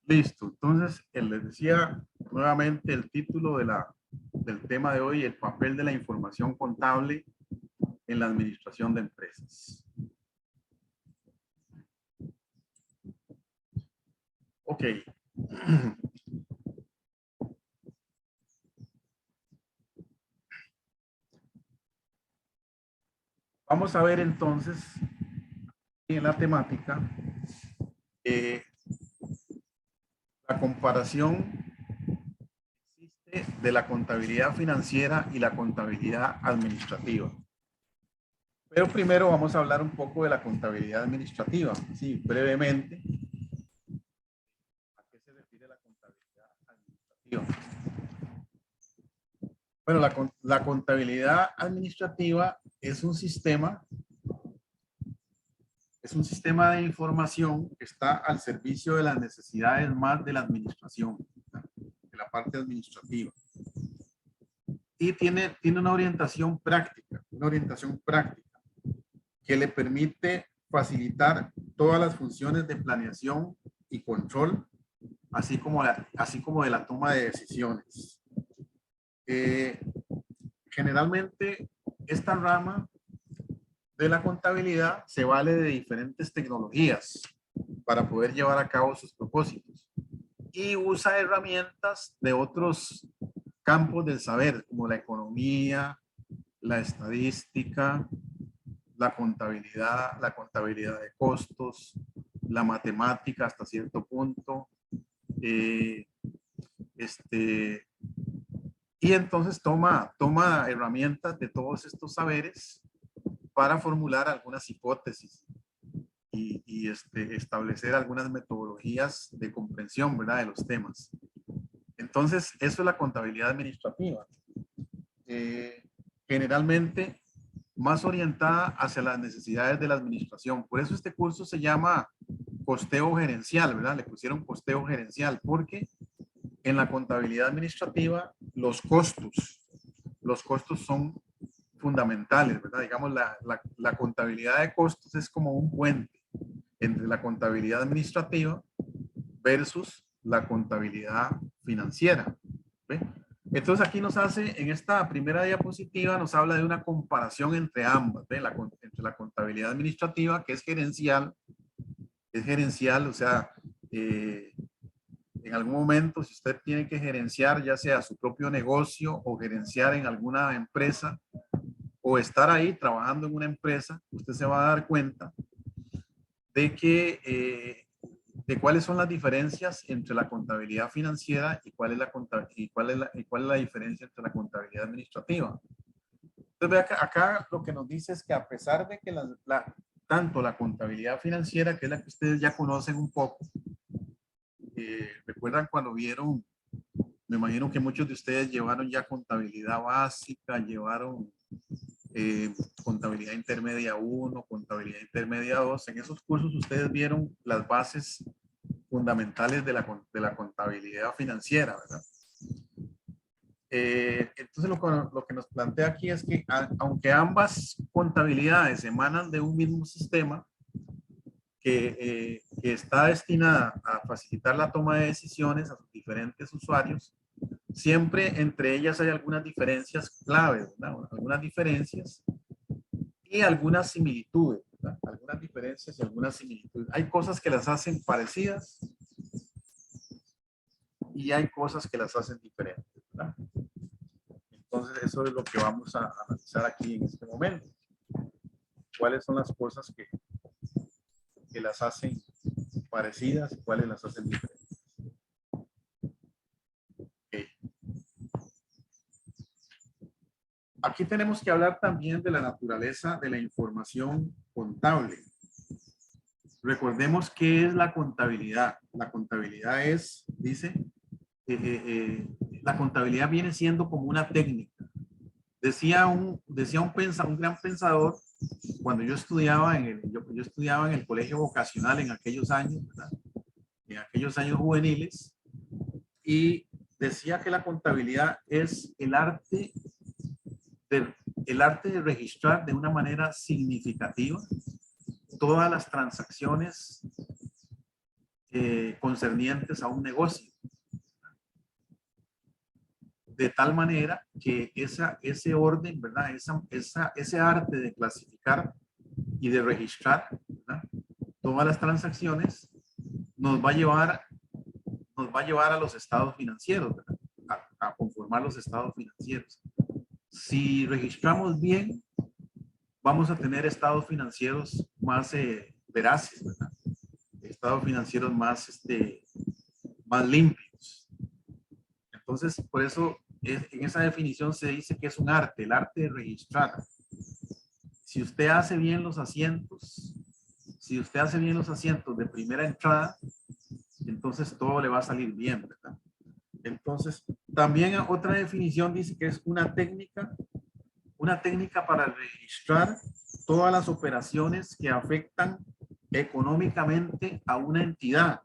Listo. Entonces, les decía nuevamente el título del tema de hoy, el papel de la información contable en la administración de empresas. Ok. Vamos a ver entonces en la temática la comparación existe de la contabilidad financiera y la contabilidad administrativa. Pero primero vamos a hablar un poco de la contabilidad administrativa, sí, brevemente. ¿A qué se refiere la contabilidad administrativa? Bueno, la contabilidad administrativa es un sistema de información que está al servicio de las necesidades más de la administración, de la parte administrativa. Y tiene una orientación práctica que le permite facilitar todas las funciones de planeación y control, así como de la toma de decisiones. Generalmente, esta rama de la contabilidad se vale de diferentes tecnologías para poder llevar a cabo sus propósitos y usa herramientas de otros campos del saber, como la economía, la estadística, la contabilidad de costos, la matemática hasta cierto punto, y entonces toma herramientas de todos estos saberes para formular algunas hipótesis y establecer algunas metodologías de comprensión, ¿verdad?, de los temas. Entonces, eso es la contabilidad administrativa. Generalmente más orientada hacia las necesidades de la administración. Por eso este curso se llama costeo gerencial, ¿verdad? Le pusieron costeo gerencial porque en la contabilidad administrativa los costos son fundamentales, ¿verdad? Digamos, la contabilidad de costos es como un puente entre la contabilidad administrativa versus la contabilidad financiera. ¿Ve? Entonces aquí nos hace, en esta primera diapositiva, nos habla de una comparación entre ambas, ¿ve? Entre la contabilidad administrativa, que es gerencial, o sea, en algún momento, si usted tiene que gerenciar ya sea su propio negocio o gerenciar en alguna empresa o estar ahí trabajando en una empresa, usted se va a dar cuenta de que de cuáles son las diferencias entre la contabilidad financiera y cuál es la diferencia entre la contabilidad administrativa. Entonces, ve acá lo que nos dice es que a pesar de que tanto la contabilidad financiera, que es la que ustedes ya conocen un poco, recuerdan cuando vieron, me imagino que muchos de ustedes llevaron ya contabilidad básica, llevaron contabilidad intermedia 1, contabilidad intermedia 2. En esos cursos ustedes vieron las bases fundamentales de la contabilidad financiera, ¿verdad? Entonces lo que nos plantea aquí es que aunque ambas contabilidades emanan de un mismo sistema que está destinada a facilitar la toma de decisiones a sus diferentes usuarios, siempre entre ellas hay algunas diferencias claves, ¿verdad? Algunas diferencias y algunas similitudes, ¿verdad? Algunas diferencias y algunas similitudes. Hay cosas que las hacen parecidas y hay cosas que las hacen diferentes, ¿verdad? Entonces eso es lo que vamos a analizar aquí en este momento. ¿Cuáles son las cosas que las hacen parecidas y cuáles las hacen diferentes? Okay. Aquí tenemos que hablar también de la naturaleza de la información contable. Recordemos qué es la contabilidad. La contabilidad es, dice, la contabilidad viene siendo como una técnica. Decía un gran pensador, cuando yo estudiaba yo estudiaba en el colegio vocacional en aquellos años, ¿verdad? en aquellos años juveniles, y decía que la contabilidad es el arte de registrar de una manera significativa todas las transacciones concernientes a un negocio, de tal manera que ese orden, ¿verdad? Ese arte de clasificar y de registrar, ¿verdad?, todas las transacciones nos va a llevar a los estados financieros, ¿verdad?, a conformar los estados financieros. Si registramos bien, vamos a tener estados financieros más veraces, ¿verdad?, estados financieros más limpios. Entonces, por eso en esa definición se dice que es un arte, el arte de registrar. Si usted hace bien los asientos, de primera entrada, entonces todo le va a salir bien, ¿verdad? Entonces, también otra definición dice que es una técnica para registrar todas las operaciones que afectan económicamente a una entidad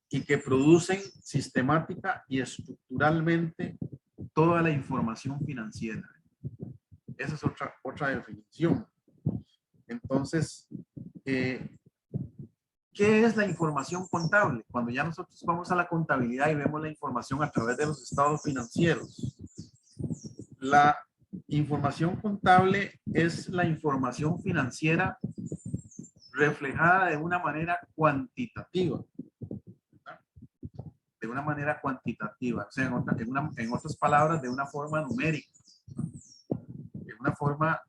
y que producen sistemática y estructuralmente toda la información financiera. Esa es otra definición. Entonces, ¿qué es la información contable? Cuando ya nosotros vamos a la contabilidad y vemos la información a través de los estados financieros, la información contable es la información financiera reflejada de una manera cuantitativa. De una manera cuantitativa, o sea, en otras palabras, de una forma numérica. De una forma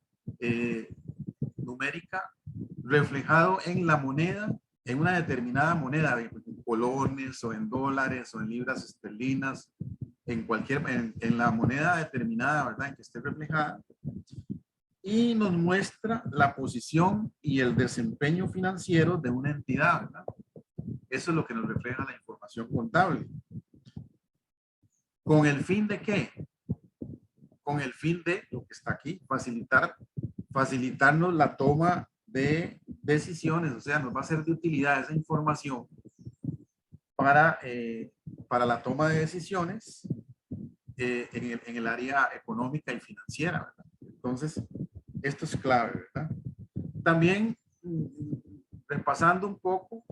numérica, reflejado en la moneda, en una determinada moneda, en colones o en dólares o en libras esterlinas, en la moneda determinada, ¿verdad?, en que esté reflejada, y nos muestra la posición y el desempeño financiero de una entidad, ¿verdad? Eso es lo que nos refleja la información contable. ¿Con el fin de qué? Con el fin de, lo que está aquí, facilitarnos la toma de decisiones, o sea, nos va a ser de utilidad esa información para la toma de decisiones en el área económica y financiera, ¿verdad? Entonces, esto es clave, ¿verdad? También, repasando un poco,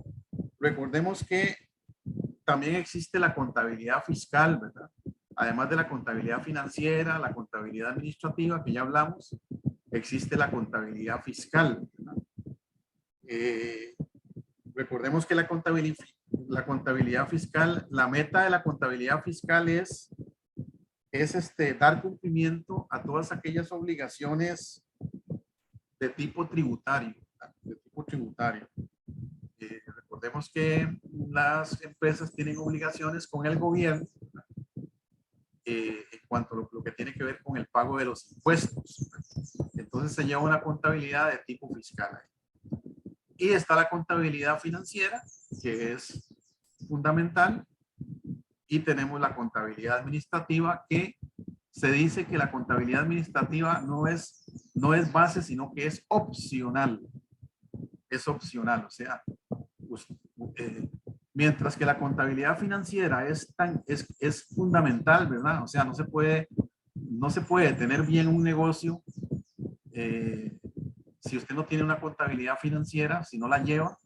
recordemos que también existe la contabilidad fiscal, ¿verdad? Además de la contabilidad financiera, la contabilidad administrativa, que ya hablamos, existe la contabilidad fiscal, ¿verdad? Recordemos que la contabilidad fiscal, la meta de la contabilidad fiscal es dar cumplimiento a todas aquellas obligaciones de tipo tributario, ¿verdad?, de tipo tributario. Recordemos que las empresas tienen obligaciones con el gobierno, en cuanto a lo que tiene que ver con el pago de los impuestos. Entonces se lleva una contabilidad de tipo fiscal. Y está la contabilidad financiera, que es fundamental. Y tenemos la contabilidad administrativa, que se dice que la contabilidad administrativa no es base, sino que es opcional. Es opcional, o sea, mientras que la contabilidad financiera es fundamental, ¿verdad? O sea, no se puede tener bien un negocio si usted no tiene una contabilidad financiera, si no la lleva,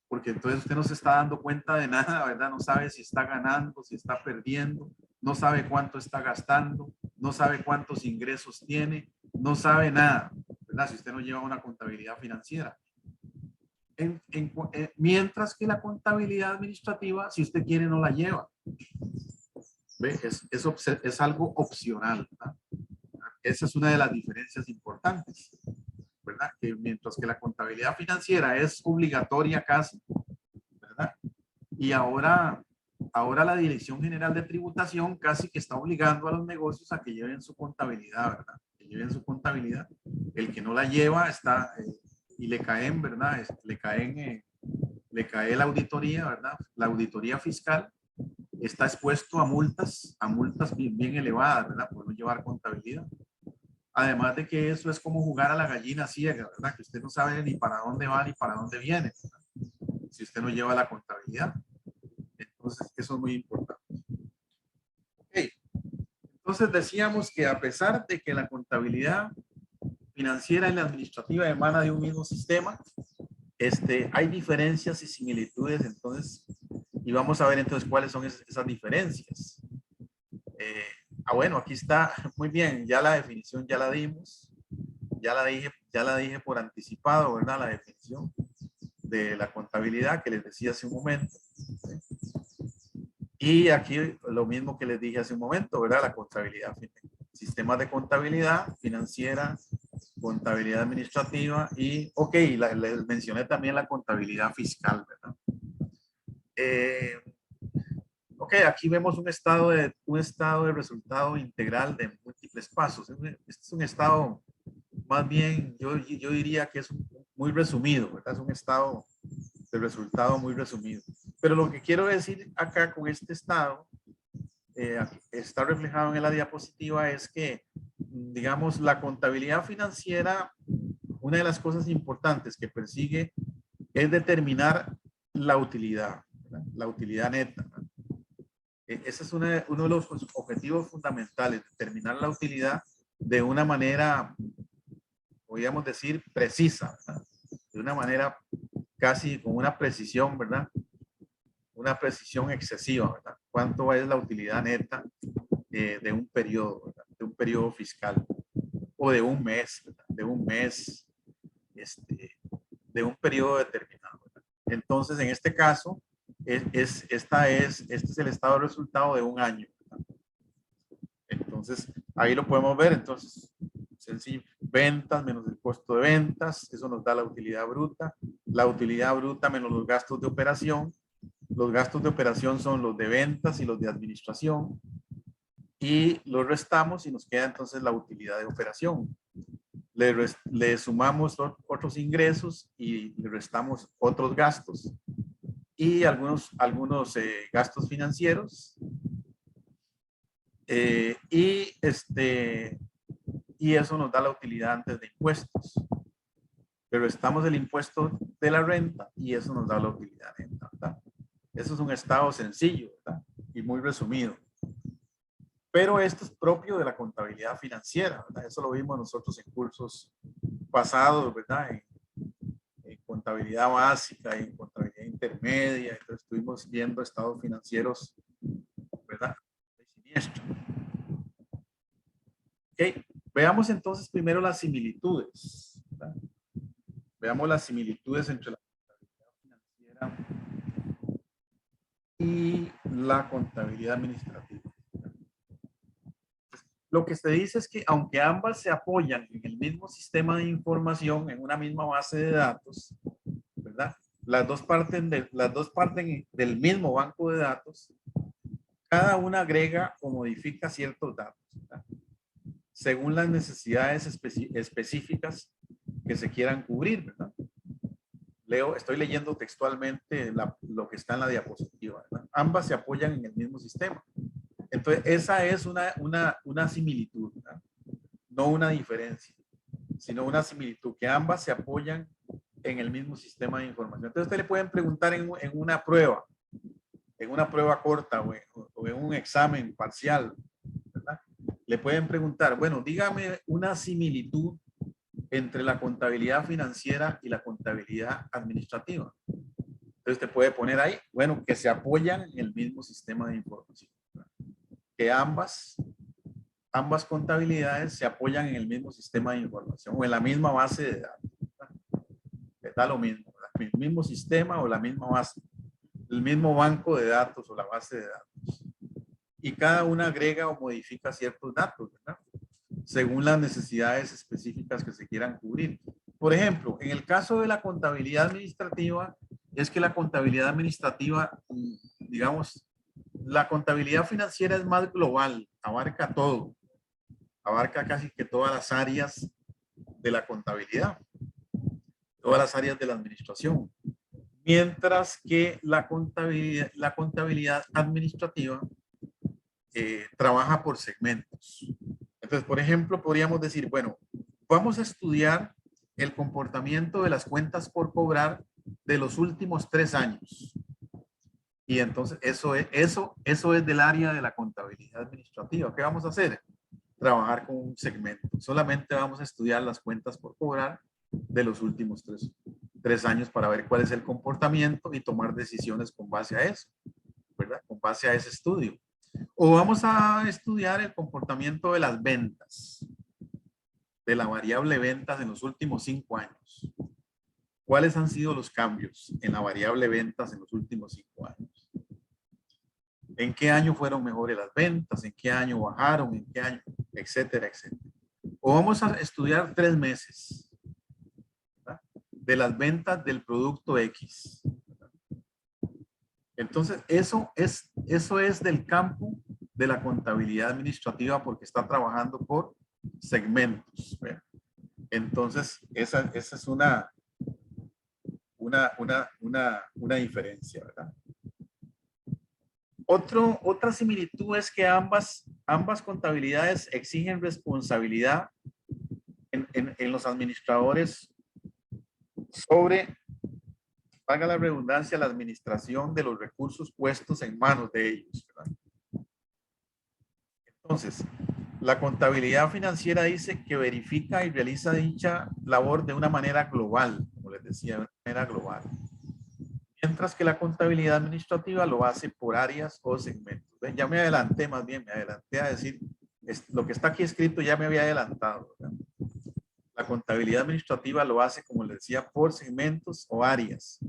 porque entonces usted no se está dando cuenta de nada, ¿verdad? No sabe si está ganando, si está perdiendo, no sabe cuánto está gastando, no sabe cuántos ingresos tiene, no sabe nada, ¿verdad? Si usted no lleva una contabilidad financiera. Mientras que la contabilidad administrativa, si usted quiere, no la lleva. ¿Ve? Es algo opcional, ¿verdad? Esa es una de las diferencias importantes, ¿verdad? Que mientras que la contabilidad financiera es obligatoria casi, ¿verdad? Y ahora la Dirección General de Tributación casi que está obligando a los negocios a que lleven su contabilidad, ¿verdad? Que lleven su contabilidad. El que no la lleva está... y le caen, ¿verdad? Le cae la auditoría, ¿verdad? La auditoría fiscal está expuesto a multas bien elevadas, ¿verdad? Por no llevar contabilidad. Además de que eso es como jugar a la gallina ciega, ¿verdad? Que usted no sabe ni para dónde va ni para dónde viene, ¿verdad? Si usted no lleva la contabilidad. contabilidad. Entonces, eso es muy importante. Okay. Entonces, decíamos que a pesar de que la contabilidad financiera y la administrativa emana de un mismo sistema, hay diferencias y similitudes, entonces, y vamos a ver entonces cuáles son esas diferencias. Bueno, aquí está, muy bien, ya la definición ya la dimos, ya la dije por anticipado, ¿verdad? La definición de la contabilidad que les decía hace un momento. Y aquí lo mismo que les dije hace un momento, ¿verdad? La contabilidad, sistemas de contabilidad financiera, contabilidad administrativa y, ok, les mencioné también la contabilidad fiscal, ¿verdad? Ok, aquí vemos un estado de resultado integral de múltiples pasos. Este es un estado, más bien, yo diría que es muy resumido, ¿verdad? Es un estado de resultado muy resumido. Pero lo que quiero decir acá con este estado, está reflejado en la diapositiva, es que, digamos, la contabilidad financiera, una de las cosas importantes que persigue es determinar la utilidad, ¿verdad? La utilidad neta, ¿verdad? Ese es uno de los objetivos fundamentales, determinar la utilidad de una manera, podríamos decir, precisa, ¿verdad? De una manera casi con una precisión, ¿verdad? Una precisión excesiva, ¿verdad? ¿Cuánto es la utilidad neta de un periodo, ¿verdad? De un periodo fiscal o de un mes, ¿verdad? De un mes, de un periodo determinado, ¿verdad? Entonces, en este caso, este es el estado de resultado de un año, ¿verdad? Entonces, ahí lo podemos ver. Entonces, sencillo, ventas menos el costo de ventas, eso nos da la utilidad bruta. La utilidad bruta menos los gastos de operación. Los gastos de operación son los de ventas y los de administración. Y los restamos y nos queda entonces la utilidad de operación. Le sumamos otros ingresos y le restamos otros gastos. Y algunos gastos financieros. Y eso nos da la utilidad antes de impuestos. Pero estamos el impuesto de la renta y eso nos da la utilidad neta, ¿verdad? Eso es un estado sencillo, ¿verdad? Y muy resumido. Pero esto es propio de la contabilidad financiera, ¿verdad? Eso lo vimos nosotros en cursos pasados, ¿verdad? En contabilidad básica y en contabilidad intermedia. Entonces estuvimos viendo estados financieros, ¿verdad? De siniestro. Ok, veamos entonces primero las similitudes, ¿verdad? Veamos las similitudes entre la contabilidad financiera y la contabilidad administrativa. Lo que se dice es que aunque ambas se apoyan en el mismo sistema de información, en una misma base de datos, ¿verdad? Las dos parten del mismo banco de datos, cada una agrega o modifica ciertos datos, ¿verdad? Según las necesidades específicas que se quieran cubrir, ¿verdad? Estoy leyendo textualmente lo que está en la diapositiva, ¿verdad? Ambas se apoyan en el mismo sistema. Entonces, esa es una similitud, ¿verdad? No una diferencia, sino una similitud, que ambas se apoyan en el mismo sistema de información. Entonces, usted le pueden preguntar en una prueba corta o en un examen parcial, ¿verdad? Le pueden preguntar, bueno, dígame una similitud entre la contabilidad financiera y la contabilidad administrativa. Entonces te puede poner ahí, bueno, que se apoyan en el mismo sistema de información, ¿verdad? Que ambas contabilidades se apoyan en el mismo sistema de información o en la misma base de datos, ¿verdad? Les da lo mismo, ¿verdad? El mismo sistema o la misma base, el mismo banco de datos o la base de datos. Y cada una agrega o modifica ciertos datos, ¿verdad? Según las necesidades específicas que se quieran cubrir. Por ejemplo, en el caso de la contabilidad administrativa, es que la contabilidad administrativa, digamos, la contabilidad financiera es más global, abarca todo, abarca casi que todas las áreas de la contabilidad, todas las áreas de la administración. Mientras que la contabilidad administrativa trabaja por segmentos. Entonces, por ejemplo, podríamos decir, bueno, vamos a estudiar el comportamiento de las cuentas por cobrar de los últimos 3 años. Y entonces eso es del área de la contabilidad administrativa. ¿Qué vamos a hacer? Trabajar con un segmento. Solamente vamos a estudiar las cuentas por cobrar de los últimos tres años para ver cuál es el comportamiento y tomar decisiones con base a eso, ¿verdad? Con base a ese estudio. O vamos a estudiar el comportamiento de las ventas, de la variable ventas en los últimos 5 años. ¿Cuáles han sido los cambios en la variable ventas en los últimos 5 años? ¿En qué año fueron mejores las ventas? ¿En qué año bajaron? ¿En qué año? Etcétera, etcétera. O vamos a estudiar 3 meses, ¿verdad? De las ventas del producto X. Entonces, eso es del campo de la contabilidad administrativa porque está trabajando por segmentos, ¿verdad? Entonces, esa es una diferencia, ¿verdad? Otra similitud es que ambas contabilidades exigen responsabilidad en los administradores sobre, valga la redundancia, la administración de los recursos puestos en manos de ellos, ¿verdad? Entonces, la contabilidad financiera dice que verifica y realiza dicha labor de una manera global, como les decía, de una manera global. Mientras que la contabilidad administrativa lo hace por áreas o segmentos. Ya me adelanté, más bien, me adelanté a decir, lo que está aquí escrito ya me había adelantado, ¿verdad? La contabilidad administrativa lo hace, como les decía, por segmentos o áreas,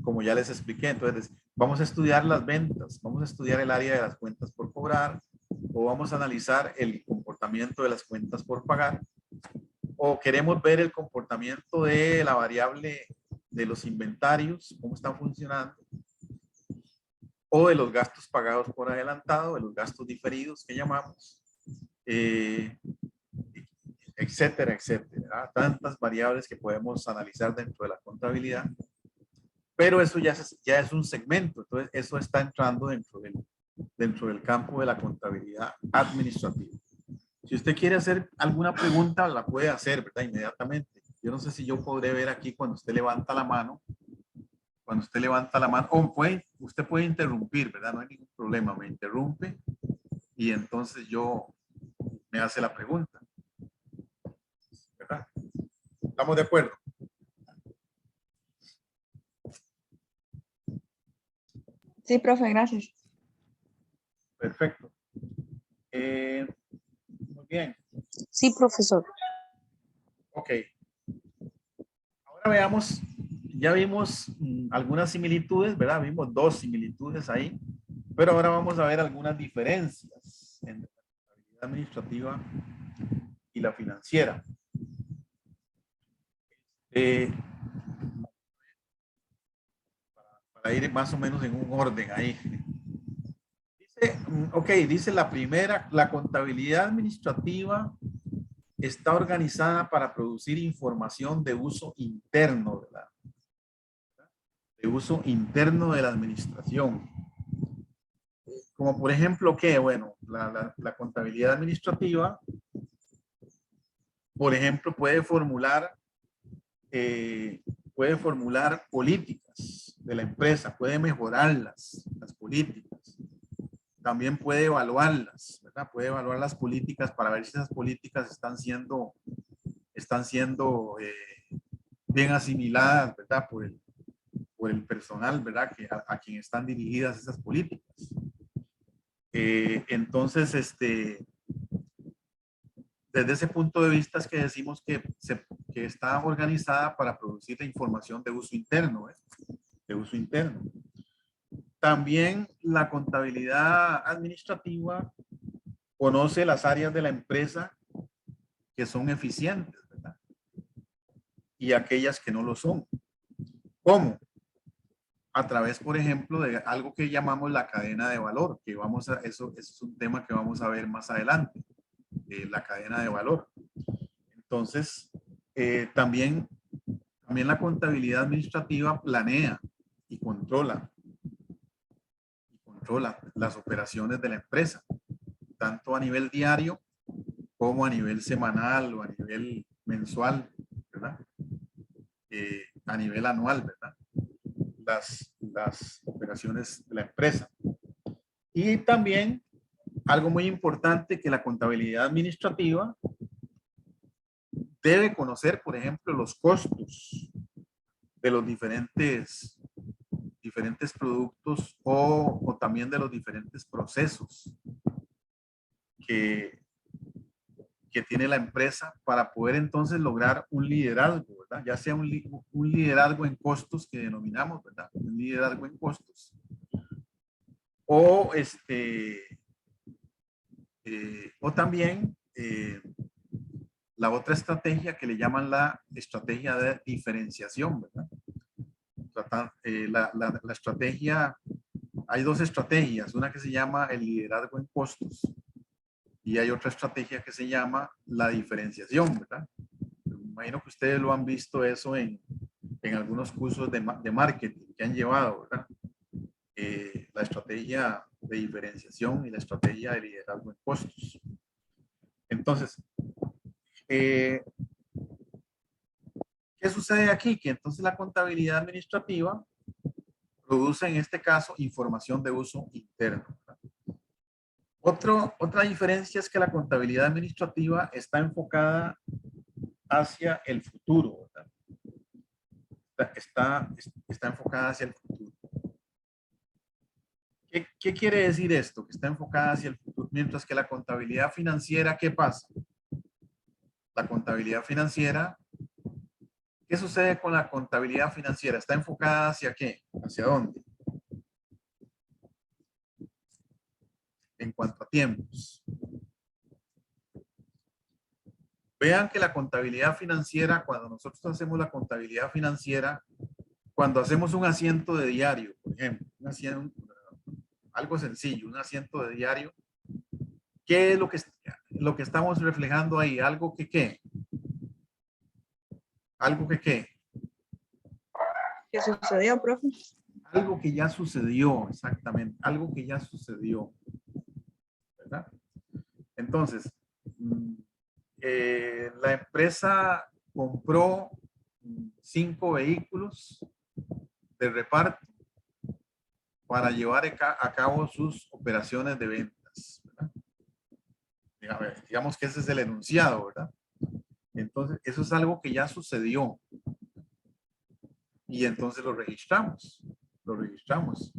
como ya les expliqué. Entonces, vamos a estudiar las ventas, vamos a estudiar el área de las cuentas por cobrar, o vamos a analizar el comportamiento de las cuentas por pagar, o queremos ver el comportamiento de la variable de los inventarios, cómo están funcionando, o de los gastos pagados por adelantado, de los gastos diferidos que llamamos, etcétera, etcétera. ¿Verdad? Tantas variables que podemos analizar dentro de la contabilidad, pero eso ya es un segmento, entonces eso está entrando dentro del campo de la contabilidad administrativa. Si usted quiere hacer alguna pregunta, la puede hacer, ¿verdad? Inmediatamente. Yo no sé si yo podré ver aquí cuando usted levanta la mano. Cuando usted levanta la mano, o usted puede interrumpir, ¿verdad? No hay ningún problema, me interrumpe y entonces me hace la pregunta, ¿verdad? ¿Estamos de acuerdo? Sí, profe, gracias. Perfecto. Muy bien. Sí, profesor. Ok. Ahora veamos, ya vimos algunas similitudes, ¿verdad? Vimos 2 similitudes ahí, pero ahora vamos a ver algunas diferencias entre la contabilidad administrativa y la financiera. Para ir más o menos en un orden ahí. Dice la primera, la contabilidad administrativa está organizada para producir información de uso interno, ¿verdad? De uso interno de la administración. Como por ejemplo, ¿qué? Bueno, la contabilidad administrativa, por ejemplo, puede formular políticas de la empresa, puede mejorar las políticas. También puede evaluarlas, ¿verdad? Puede evaluar las políticas para ver si esas políticas están siendo bien asimiladas, ¿verdad? Por el personal, ¿verdad? A quien están dirigidas esas políticas. Entonces, desde ese punto de vista es que decimos que está organizada para producir la información de uso interno, ¿eh? De uso interno. También la contabilidad administrativa conoce las áreas de la empresa que son eficientes, ¿verdad? Y aquellas que no lo son. ¿Cómo? A través, por ejemplo, de algo que llamamos la cadena de valor, que eso es un tema que vamos a ver más adelante, la cadena de valor. Entonces, también la contabilidad administrativa planea y controla las operaciones de la empresa, tanto a nivel diario como a nivel semanal o a nivel mensual, ¿verdad? A nivel anual, ¿verdad? las operaciones de la empresa. Y también algo muy importante, que la contabilidad administrativa debe conocer, por ejemplo, los costos de los diferentes productos o también de los diferentes procesos que tiene la empresa, para poder entonces lograr un liderazgo, ¿verdad? Ya sea un liderazgo en costos, que denominamos, ¿verdad? Un liderazgo en costos. O o también la otra estrategia que le llaman la estrategia de diferenciación, ¿verdad? La estrategia, hay dos estrategias, una que se llama el liderazgo en costos y hay otra estrategia que se llama la diferenciación, ¿verdad? Me imagino que ustedes lo han visto eso en algunos cursos de marketing que han llevado, ¿verdad? La estrategia de diferenciación y la estrategia de liderazgo en costos. Entonces, ¿qué sucede aquí? Que entonces la contabilidad administrativa produce, en este caso, información de uso interno, ¿verdad? Otra diferencia es que la contabilidad administrativa está enfocada hacia el futuro, ¿verdad? Está enfocada hacia el futuro. ¿Qué quiere decir esto? Que está enfocada hacia el futuro. Mientras que la contabilidad financiera, ¿qué pasa? La contabilidad financiera, ¿qué sucede con la contabilidad financiera? ¿Está enfocada hacia qué? ¿Hacia dónde? En cuanto a tiempos. Vean que la contabilidad financiera, cuando nosotros hacemos la contabilidad financiera, cuando hacemos un asiento de diario, por ejemplo, algo sencillo, un asiento de diario, ¿qué es lo que estamos reflejando ahí? Algo que ¿qué? Algo que ¿qué? ¿Qué sucedió, profe? Algo que ya sucedió, exactamente. Algo que ya sucedió, ¿verdad? Entonces, la empresa compró 5 vehículos de reparto para llevar a cabo sus operaciones de ventas, ¿verdad? Digamos que ese es el enunciado, ¿verdad? Entonces, eso es algo que ya sucedió. Y entonces lo registramos. Lo registramos.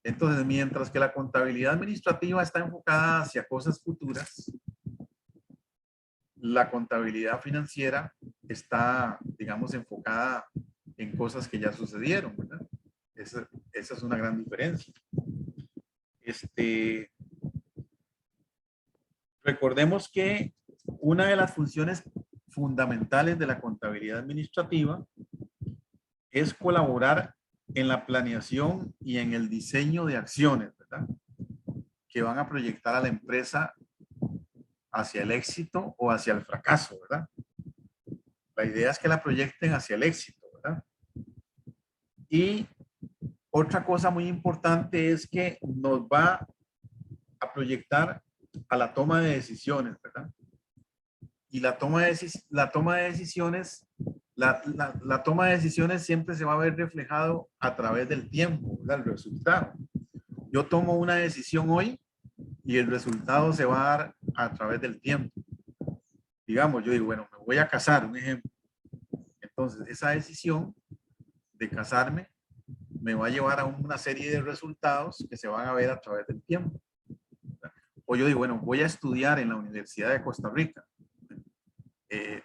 Entonces, mientras que la contabilidad administrativa está enfocada hacia cosas futuras, la contabilidad financiera está, digamos, enfocada en cosas que ya sucedieron, ¿verdad? Esa es una gran diferencia. Recordemos que una de las funciones fundamentales de la contabilidad administrativa es colaborar en la planeación y en el diseño de acciones, ¿verdad? Que van a proyectar a la empresa hacia el éxito o hacia el fracaso, ¿verdad? La idea es que la proyecten hacia el éxito, ¿verdad? Y otra cosa muy importante es que nos va a proyectar a la toma de decisiones, ¿verdad? Y la toma de decisiones, la toma de decisiones siempre se va a ver reflejado a través del tiempo, ¿verdad? El resultado. Yo tomo una decisión hoy y el resultado se va a dar a través del tiempo. Digamos, yo digo, bueno, me voy a casar, un ejemplo. Entonces, esa decisión de casarme me va a llevar a una serie de resultados que se van a ver a través del tiempo. O yo digo, bueno, voy a estudiar en la Universidad de Costa Rica.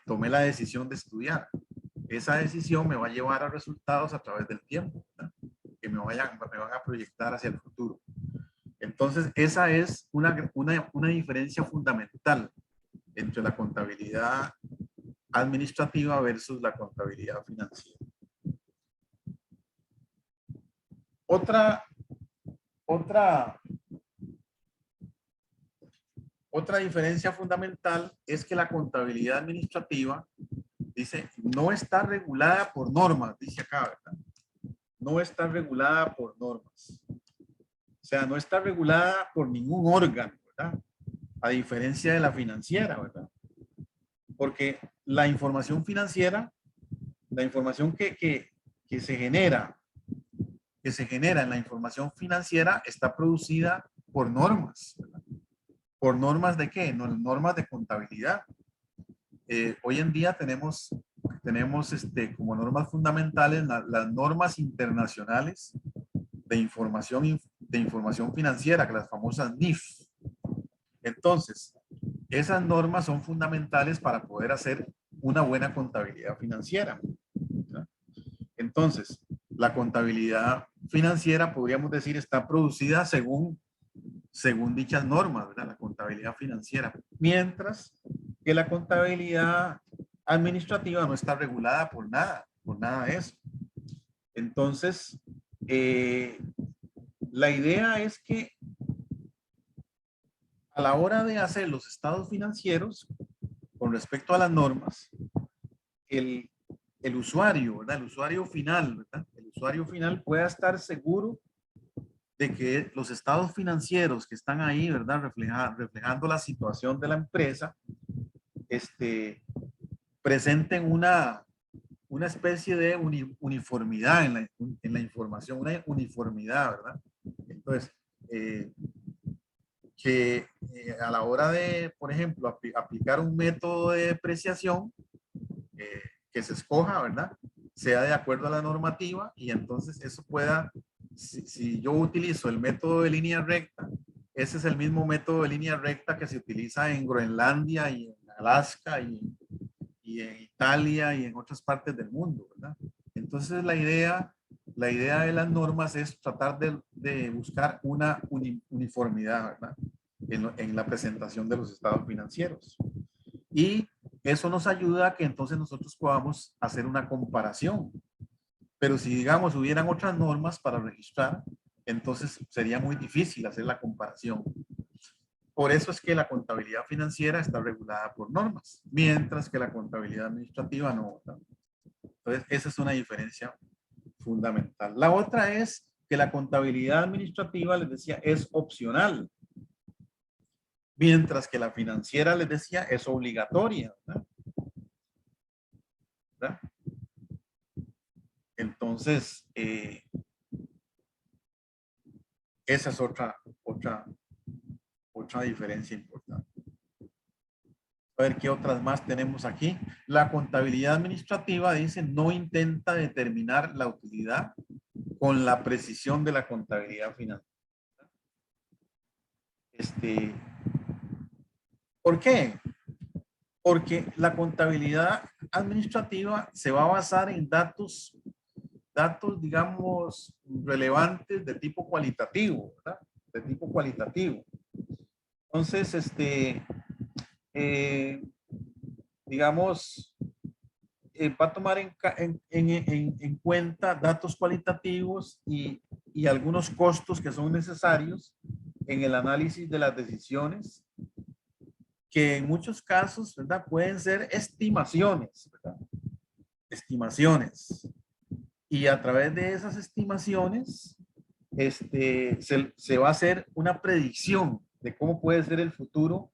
Tomé la decisión de estudiar. Esa decisión me va a llevar a resultados a través del tiempo, ¿verdad? Que me van a proyectar hacia el futuro. Entonces, esa es una diferencia fundamental entre la contabilidad administrativa versus la contabilidad financiera. Otra diferencia fundamental es que la contabilidad administrativa, dice, no está regulada por normas, dice acá, ¿verdad? No está regulada por normas. O sea, no está regulada por ningún órgano, ¿verdad? A diferencia de la financiera, ¿verdad? Porque la información financiera, la información que se genera que se genera en la información financiera está producida por normas, ¿verdad? ¿Por normas de qué? Normas de contabilidad. Hoy en día tenemos como normas fundamentales las normas internacionales de información financiera, que las famosas NIF. Entonces, esas normas son fundamentales para poder hacer una buena contabilidad financiera, ¿verdad? Entonces, la contabilidad financiera, podríamos decir, está producida según dichas normas, ¿verdad? La contabilidad financiera. Mientras que la contabilidad administrativa no está regulada por nada de eso. Entonces, la idea es que a la hora de hacer los estados financieros, con respecto a las normas, el usuario, ¿verdad? El usuario final, ¿verdad? El usuario final pueda estar seguro de que los estados financieros que están ahí, ¿verdad? Reflejando la situación de la empresa, presenten una especie de uniformidad en la información, una uniformidad, ¿verdad? Entonces, que a la hora de, por ejemplo, aplicar un método de depreciación que se escoja, ¿verdad? Sea de acuerdo a la normativa y entonces eso pueda, si yo utilizo el método de línea recta, ese es el mismo método de línea recta que se utiliza en Groenlandia y en Alaska y en Italia y en otras partes del mundo, ¿verdad? Entonces la idea de las normas es tratar de buscar una uniformidad, ¿verdad? En la presentación de los estados financieros. Y eso nos ayuda a que entonces nosotros podamos hacer una comparación. Pero si, digamos, hubieran otras normas para registrar, entonces sería muy difícil hacer la comparación. Por eso es que la contabilidad financiera está regulada por normas, mientras que la contabilidad administrativa no. Entonces, esa es una diferencia fundamental. La otra es que la contabilidad administrativa, les decía, es opcional, mientras que la financiera, les decía, es obligatoria, ¿verdad? ¿Verdad? Entonces, esa es otra diferencia importante. A ver qué otras más tenemos aquí. La contabilidad administrativa dice no intenta determinar la utilidad con la precisión de la contabilidad financiera. ¿Por qué? Porque la contabilidad administrativa se va a basar en datos, digamos, relevantes de tipo cualitativo, ¿verdad? De tipo cualitativo. Entonces, digamos, va a tomar en cuenta datos cualitativos y algunos costos que son necesarios en el análisis de las decisiones, que en muchos casos, ¿verdad? Pueden ser estimaciones, ¿verdad? Estimaciones. Y a través de esas estimaciones, se va a hacer una predicción de cómo puede ser el futuro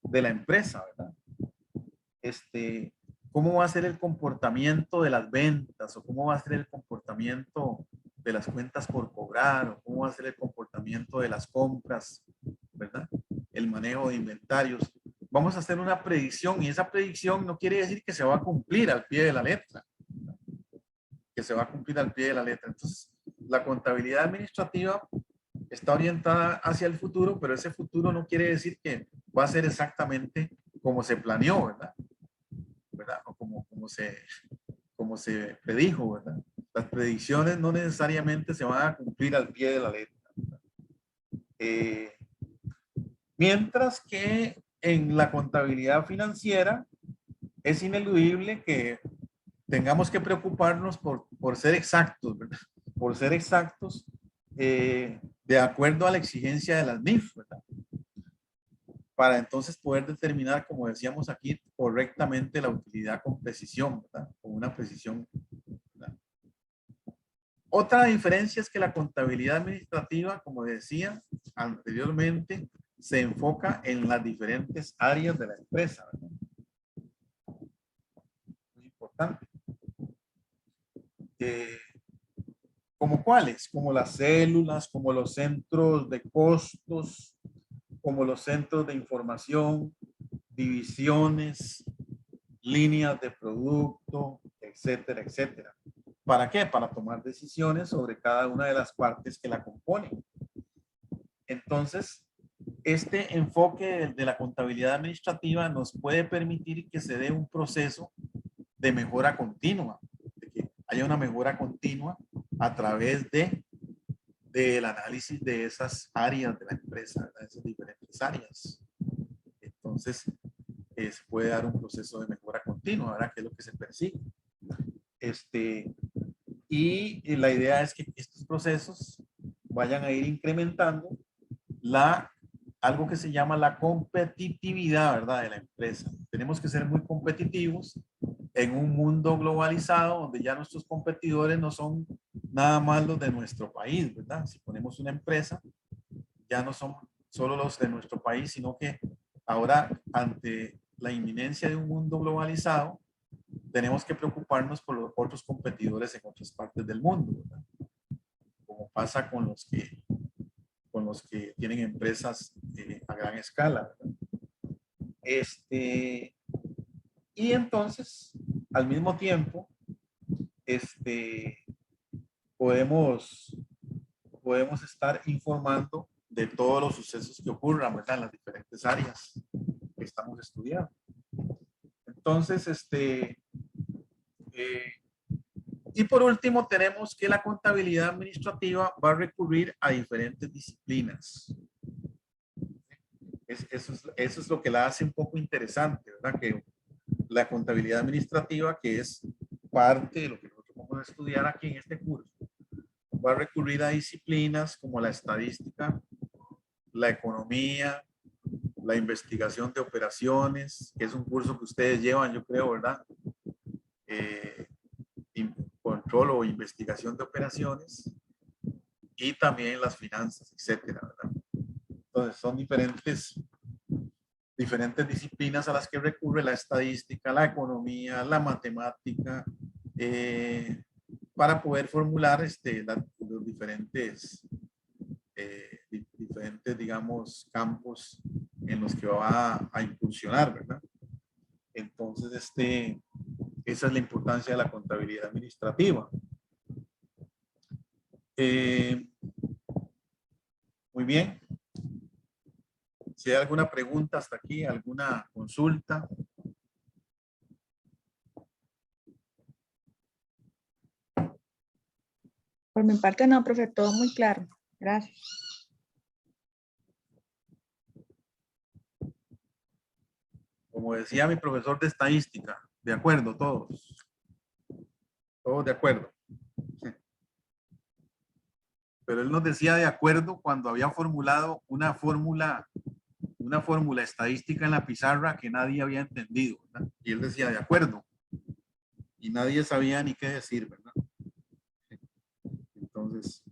de la empresa, ¿verdad? Cómo va a ser el comportamiento de las ventas o cómo va a ser el comportamiento de las cuentas por cobrar o cómo va a ser el comportamiento de las compras, ¿verdad? El manejo de inventarios. Vamos a hacer una predicción y esa predicción no quiere decir que se va a cumplir al pie de la letra, ¿verdad? Que se va a cumplir al pie de la letra. Entonces, la contabilidad administrativa está orientada hacia el futuro, pero ese futuro no quiere decir que va a ser exactamente como se planeó, ¿verdad? ¿Verdad? O como se predijo, ¿verdad? Las predicciones no necesariamente se van a cumplir al pie de la letra. Mientras que en la contabilidad financiera es ineludible que tengamos que preocuparnos por ser exactos, ¿verdad? Por ser exactos de acuerdo a la exigencia de las NIF, ¿verdad? Para entonces poder determinar, como decíamos aquí, correctamente la utilidad con precisión, ¿verdad? Con una precisión, ¿verdad? Otra diferencia es que la contabilidad administrativa, como decía anteriormente, se enfoca en las diferentes áreas de la empresa, ¿verdad? Muy importante. ¿Como cuáles? Como las células, como los centros de costos, como los centros de información, divisiones, líneas de producto, etcétera, etcétera. ¿Para qué? Para tomar decisiones sobre cada una de las partes que la componen. Entonces, este enfoque de la contabilidad administrativa nos puede permitir que se dé un proceso de mejora continua, de que haya una mejora continua a través del análisis de esas áreas de la empresa, de esas diferentes áreas. Entonces, se puede dar un proceso de mejora continua, ¿verdad? Que es lo que se persigue. Y la idea es que estos procesos vayan a ir incrementando algo que se llama la competitividad, ¿verdad? De la empresa. Tenemos que ser muy competitivos en un mundo globalizado donde ya nuestros competidores no son nada más los de nuestro país, ¿verdad? Si ponemos una empresa, ya no son solo los de nuestro país, sino que ahora, ante la inminencia de un mundo globalizado, tenemos que preocuparnos por los otros competidores en otras partes del mundo, ¿verdad? Como pasa con los que tienen empresas a gran escala, ¿verdad? Y entonces, al mismo tiempo, podemos estar informando de todos los sucesos que ocurran, ¿verdad? En las diferentes áreas que estamos estudiando. Entonces, y por último, tenemos que la contabilidad administrativa va a recurrir a diferentes disciplinas. Eso es lo que la hace un poco interesante, ¿verdad? Que la contabilidad administrativa, que es parte de lo que nosotros vamos a estudiar aquí en este curso, va a recurrir a disciplinas como la estadística, la economía, la investigación de operaciones, que es un curso que ustedes llevan, yo creo, ¿verdad? Control o investigación de operaciones, y también las finanzas, etcétera, ¿verdad? Entonces, son diferentes disciplinas a las que recurre la estadística, la economía, la matemática, para poder formular los diferentes, digamos, campos en los que va a incursionar, ¿verdad? Entonces, esa es la importancia de la contabilidad administrativa. Muy bien. Si hay alguna pregunta hasta aquí, alguna consulta. Por mi parte no, profe, todo muy claro. Gracias. Como decía mi profesor de estadística, de acuerdo todos. Todos de acuerdo. Pero él nos decía de acuerdo cuando había formulado una fórmula estadística en la pizarra que nadie había entendido, ¿verdad? Y él decía de acuerdo. Y nadie sabía ni qué decir, ¿verdad? Entonces,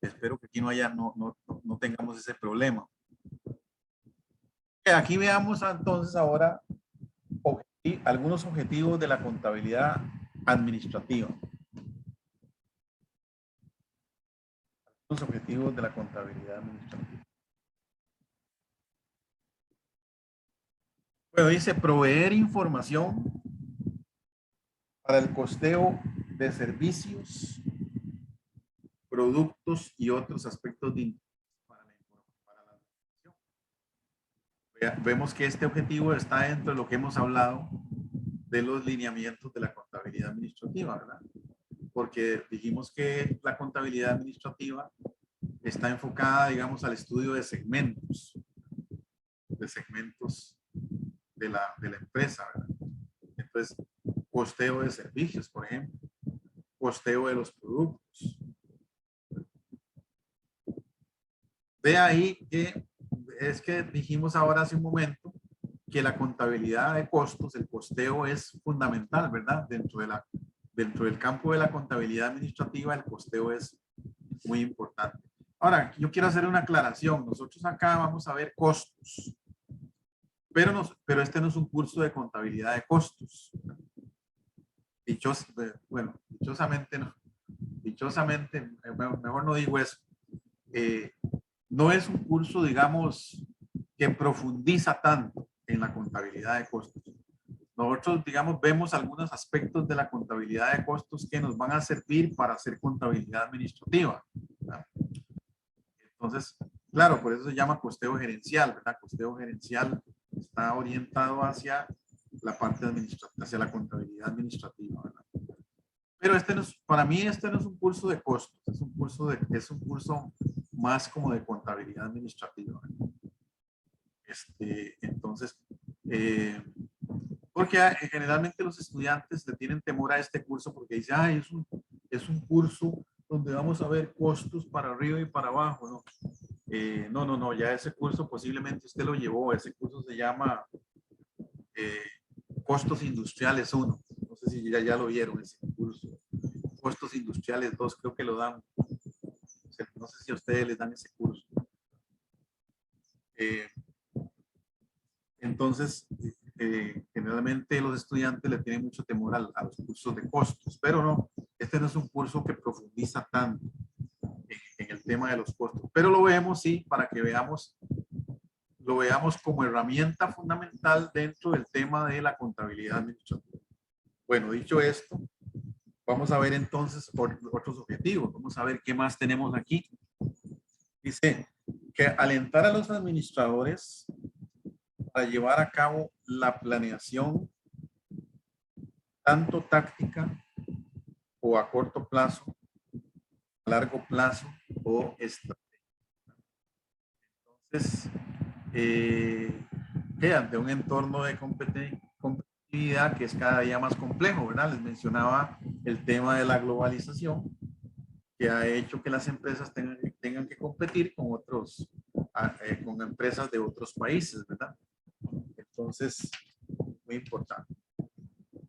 espero que aquí no tengamos ese problema. Aquí veamos entonces ahora algunos objetivos de la contabilidad administrativa. Los objetivos de la contabilidad administrativa. Bueno, dice proveer información para el costeo de servicios, productos y otros aspectos de para la información. Vemos que este objetivo está dentro de lo que hemos hablado de los lineamientos de la contabilidad administrativa, ¿verdad? Porque dijimos que la contabilidad administrativa está enfocada, digamos, al estudio de segmentos de la empresa, ¿verdad? Entonces, costeo de servicios, por ejemplo, costeo de los productos. De ahí que es que dijimos ahora hace un momento que la contabilidad de costos, el costeo es fundamental, ¿verdad? Dentro del campo de la contabilidad administrativa, el costeo es muy importante. Ahora, yo quiero hacer una aclaración. Nosotros acá vamos a ver costos, pero este no es un curso de contabilidad de costos. Dichosamente no. dichosamente, mejor no digo eso. No es un curso, digamos, que profundiza tanto en la contabilidad de costos. Nosotros, digamos, vemos algunos aspectos de la contabilidad de costos que nos van a servir para hacer contabilidad administrativa, ¿verdad? Entonces, claro, por eso se llama costeo gerencial, ¿verdad? Costeo gerencial está orientado hacia la parte administrativa, hacia la contabilidad administrativa, ¿verdad? Pero este no es, para mí este no es un curso de costos, es un curso más como de contabilidad administrativa, ¿verdad? Entonces, porque generalmente los estudiantes le tienen temor a este curso porque dicen, ay, es un curso donde vamos a ver costos para arriba y para abajo, ¿no? No, ya ese curso posiblemente usted lo llevó, ese curso se llama Costos Industriales 1, no sé si ya lo vieron ese curso. Costos Industriales 2 creo que lo dan, no sé si a ustedes les dan ese curso. Entonces, generalmente los estudiantes le tienen mucho temor a los cursos de costos, pero no, este no es un curso que profundiza tanto en el tema de los costos, pero lo vemos, sí, para que lo veamos como herramienta fundamental dentro del tema de la contabilidad administrativa. Bueno, dicho esto, vamos a ver entonces otros objetivos, vamos a ver qué más tenemos aquí. Dice que alentar a los administradores para llevar a cabo la planeación tanto táctica o a corto plazo, a largo plazo o estratégica. Entonces, ante un entorno de competitividad que es cada día más complejo, ¿verdad? Les mencionaba el tema de la globalización que ha hecho que las empresas tengan que competir con con empresas de otros países, ¿verdad? Entonces, muy importante.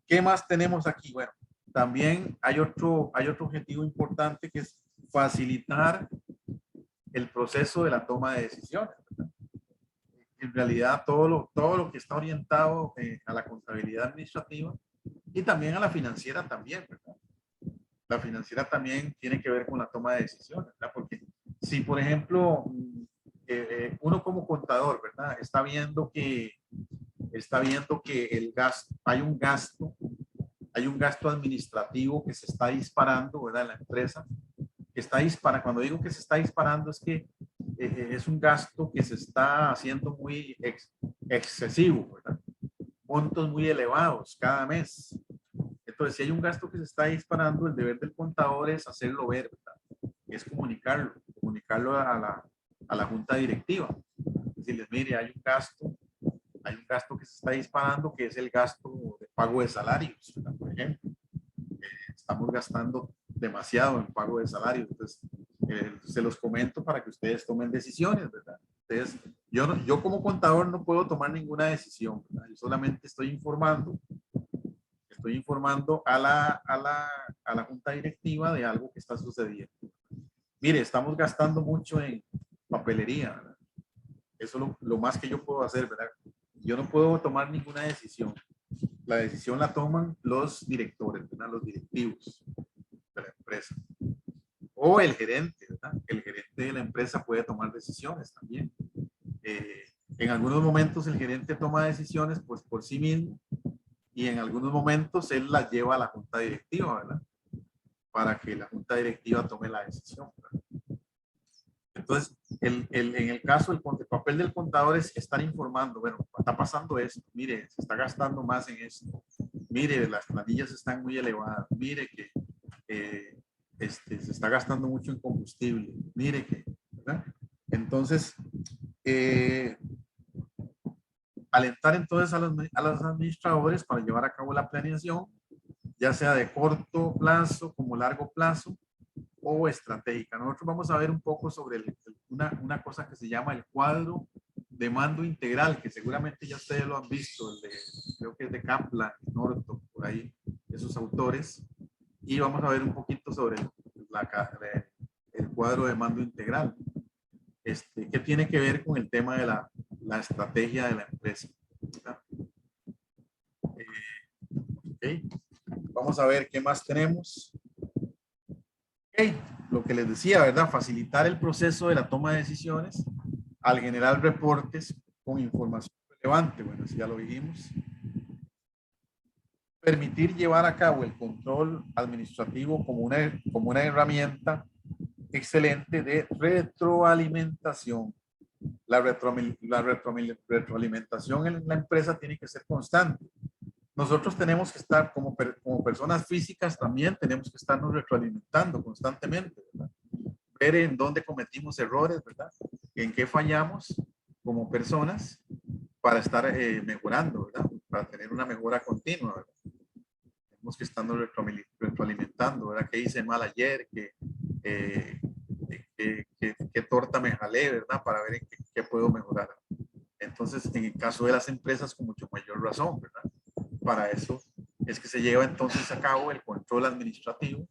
¿Qué más tenemos aquí? Bueno, también hay otro objetivo importante que es facilitar el proceso de la toma de decisiones, ¿verdad? En realidad, todo lo que está orientado a la contabilidad administrativa y también a la financiera también, ¿verdad? La financiera también tiene que ver con la toma de decisiones, ¿verdad? Porque si, por ejemplo, uno como contador, ¿verdad? Está viendo que hay un gasto administrativo que se está disparando, ¿verdad? En la empresa, que está disparando. Cuando digo que se está disparando es que es un gasto que se está haciendo muy excesivo, ¿verdad? Montos muy elevados cada mes. Entonces, si hay un gasto que se está disparando, el deber del contador es hacerlo ver, ¿verdad? Es comunicarlo a la junta directiva. Decirles, mire, hay un gasto que se está disparando, que es el gasto de pago de salarios, ¿verdad? Por ejemplo. Estamos gastando demasiado en pago de salarios. Entonces, se los comento para que ustedes tomen decisiones, ¿verdad? Entonces, yo como contador no puedo tomar ninguna decisión, ¿verdad? Yo solamente estoy informando a la junta directiva de algo que está sucediendo. Mire, estamos gastando mucho en papelería, ¿verdad? Eso es lo más que yo puedo hacer, ¿verdad? Yo no puedo tomar ninguna decisión. La decisión la toman los directores, ¿verdad? Los directivos de la empresa. O el gerente, ¿verdad? El gerente de la empresa puede tomar decisiones también. En algunos momentos el gerente toma decisiones pues, por sí mismo y en algunos momentos él las lleva a la junta directiva, ¿verdad? Para que la junta directiva tome la decisión, ¿verdad? Entonces, en el caso, el papel del contador es estar informando, bueno, está pasando esto, mire, se está gastando más en esto, mire, las planillas están muy elevadas, mire que se está gastando mucho en combustible, mire que, ¿verdad? Entonces, alentar entonces a los administradores para llevar a cabo la planeación, ya sea de corto plazo como largo plazo, o estratégica. Nosotros vamos a ver un poco sobre una cosa que se llama el cuadro de mando integral, que seguramente ya ustedes lo han visto, creo que es de Kaplan, Norton, por ahí, esos autores, y vamos a ver un poquito sobre el cuadro de mando integral, que tiene que ver con el tema de la estrategia de la empresa. Okay. Vamos a ver qué más tenemos. Ok, lo que les decía, ¿verdad? Facilitar el proceso de la toma de decisiones al generar reportes con información relevante. Bueno, eso ya lo dijimos. Permitir llevar a cabo el control administrativo como una herramienta excelente de retroalimentación. Retroalimentación en la empresa tiene que ser constante. Nosotros tenemos que estar como personas físicas también, tenemos que estarnos retroalimentando constantemente, ¿verdad? Ver en dónde cometimos errores, ¿verdad? En qué fallamos como personas para estar mejorando, ¿verdad? Para tener una mejora continua, ¿verdad? Tenemos que estarnos retroalimentando, ¿verdad? ¿Qué hice mal ayer? Eh, ¿Qué torta me jalé, ¿verdad? Para ver en qué puedo mejorar. Entonces, en el caso de las empresas, con mucho mayor razón, ¿verdad? Para eso es que se lleva entonces a cabo el control administrativo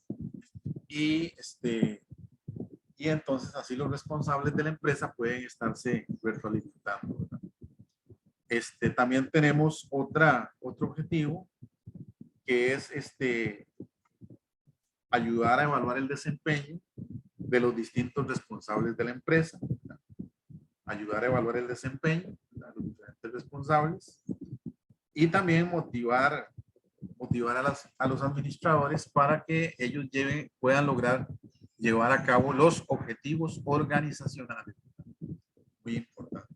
y, y entonces así los responsables de la empresa pueden estarse retroalimentando, ¿verdad? También tenemos otro objetivo que es ayudar a evaluar el desempeño de los distintos responsables de la empresa, ¿verdad? Ayudar a evaluar el desempeño de los diferentes responsables y también motivar a los administradores para que ellos puedan lograr llevar a cabo los objetivos organizacionales. Muy importante.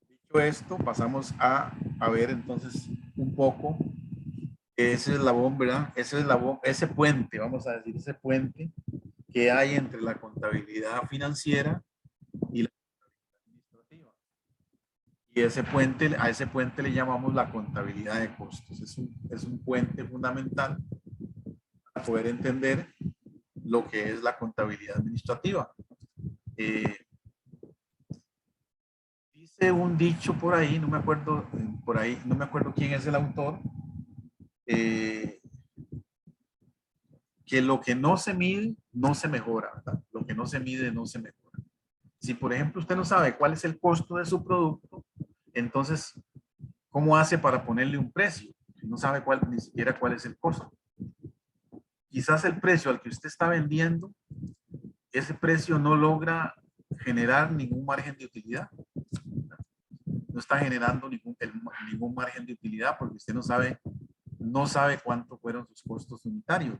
Dicho esto, pasamos a ver entonces un poco ese eslabón, ¿verdad? Ese eslabón, ese puente, vamos a decir, ese puente que hay entre la contabilidad financiera y la administrativa. Y a ese puente le llamamos la contabilidad de costos. Es un puente fundamental para poder entender lo que es la contabilidad administrativa. Eh, Dice un dicho por ahí, no me acuerdo, no me acuerdo quién es el autor, eh, que lo que no se mide no se mejora, ¿verdad? Lo que no se mide no se mejora. Si, por ejemplo, usted no sabe cuál es el costo de su producto, entonces, ¿cómo hace para ponerle un precio? Si no sabe ni siquiera cuál es el costo. Quizás el precio al que usted está vendiendo, ese precio no logra generar ningún margen de utilidad. No está generando ningún margen de utilidad porque usted no sabe cuánto fueron sus costos unitarios.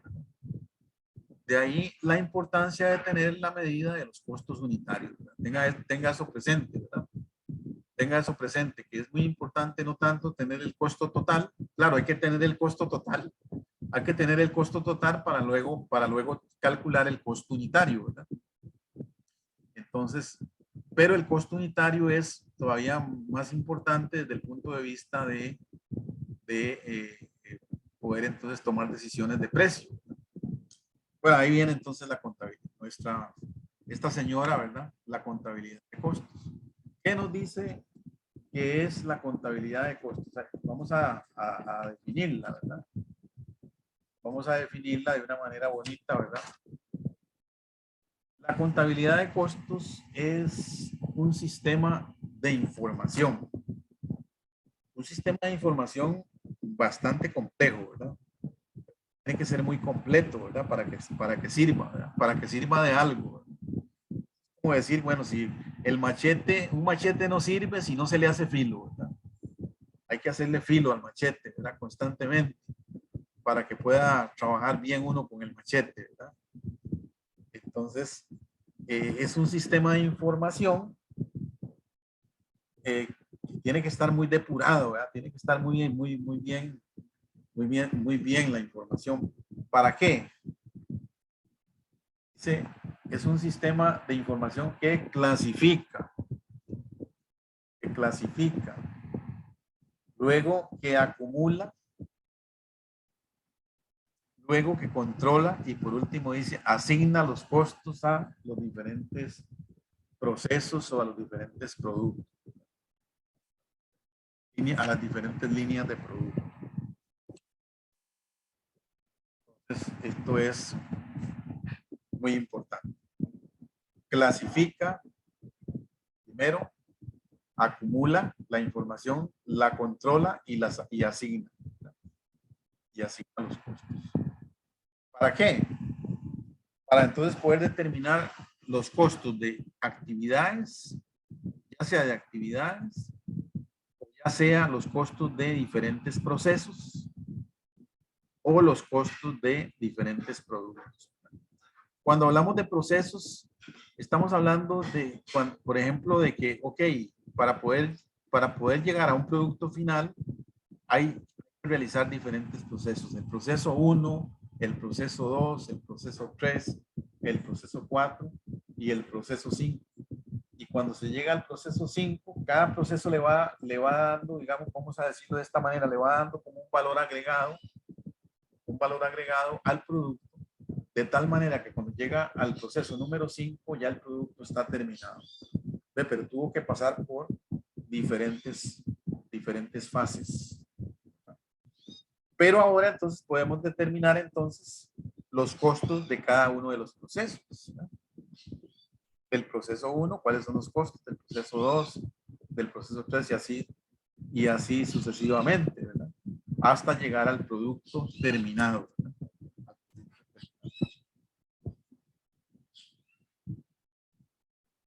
De ahí la importancia de tener la medida de los costos unitarios. Tenga eso presente, ¿verdad? Tenga eso presente, que es muy importante no tanto tener el costo total. Claro, hay que tener el costo total. Hay que tener el costo total para luego calcular el costo unitario, ¿verdad? Entonces, pero el costo unitario es todavía más importante desde el punto de vista de poder entonces tomar decisiones de precio. Bueno, ahí viene entonces la contabilidad. Esta señora, ¿verdad? La contabilidad de costos. ¿Qué nos dice que es la contabilidad de costos? Vamos a definirla, ¿verdad? Vamos a definirla de una manera bonita, ¿verdad? La contabilidad de costos es un sistema de información. Un sistema de información bastante complejo, ¿verdad? Tiene que ser muy completo, ¿verdad? Para que sirva, ¿verdad? Para que sirva de algo, ¿verdad? Como decir, bueno, si un machete no sirve si no se le hace filo, ¿verdad? Hay que hacerle filo al machete, ¿verdad? Constantemente, para que pueda trabajar bien uno con el machete, ¿verdad? Entonces, es un sistema de información tiene que estar muy depurado, ¿verdad? Tiene que estar muy bien la información. ¿Para qué? Sí, es un sistema de información que clasifica, luego que acumula, luego que controla y por último dice, asigna los costos a los diferentes procesos o a los diferentes productos, a las diferentes líneas de producto. Entonces, esto es muy importante. Clasifica, primero, acumula la información, la controla y asigna. Y asigna los costos. ¿Para qué? Para entonces poder determinar los costos de actividades, ya sea de actividades, ya sea los costos de diferentes procesos o los costos de diferentes productos. Cuando hablamos de procesos, estamos hablando de, por ejemplo, de que, ok, para poder llegar a un producto final, hay que realizar diferentes procesos. El proceso 1, el proceso 2, el proceso 3, el proceso 4 y el proceso 5. Y cuando se llega al proceso 5, cada proceso le va dando, digamos, vamos a decirlo de esta manera, le va dando como un valor agregado al producto, de tal manera que cuando llega al proceso número 5, ya el producto está terminado. Pero tuvo que pasar por diferentes fases. Pero ahora entonces podemos determinar entonces los costos de cada uno de los procesos, ¿no? Del proceso 1, cuáles son los costos, del proceso 2, del proceso 3 y así sucesivamente, ¿verdad? Hasta llegar al producto terminado, ¿verdad?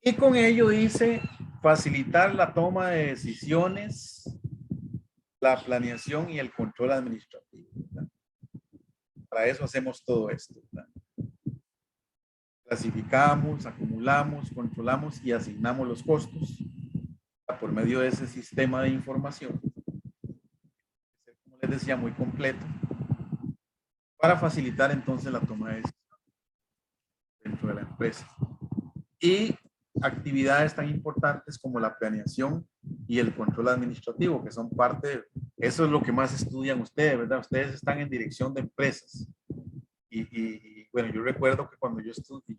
Y con ello dice facilitar la toma de decisiones, la planeación y el control administrativo, ¿verdad? Para eso hacemos todo esto, ¿verdad? Clasificamos, acumulamos, controlamos y asignamos los costos por medio de ese sistema de información, como les decía, muy completo, para facilitar entonces la toma de decisiones dentro de la empresa. Y actividades tan importantes como la planeación y el control administrativo, que son parte de eso, es lo que más estudian ustedes, ¿verdad? Ustedes están en dirección de empresas. Y bueno, yo recuerdo que cuando yo estudié,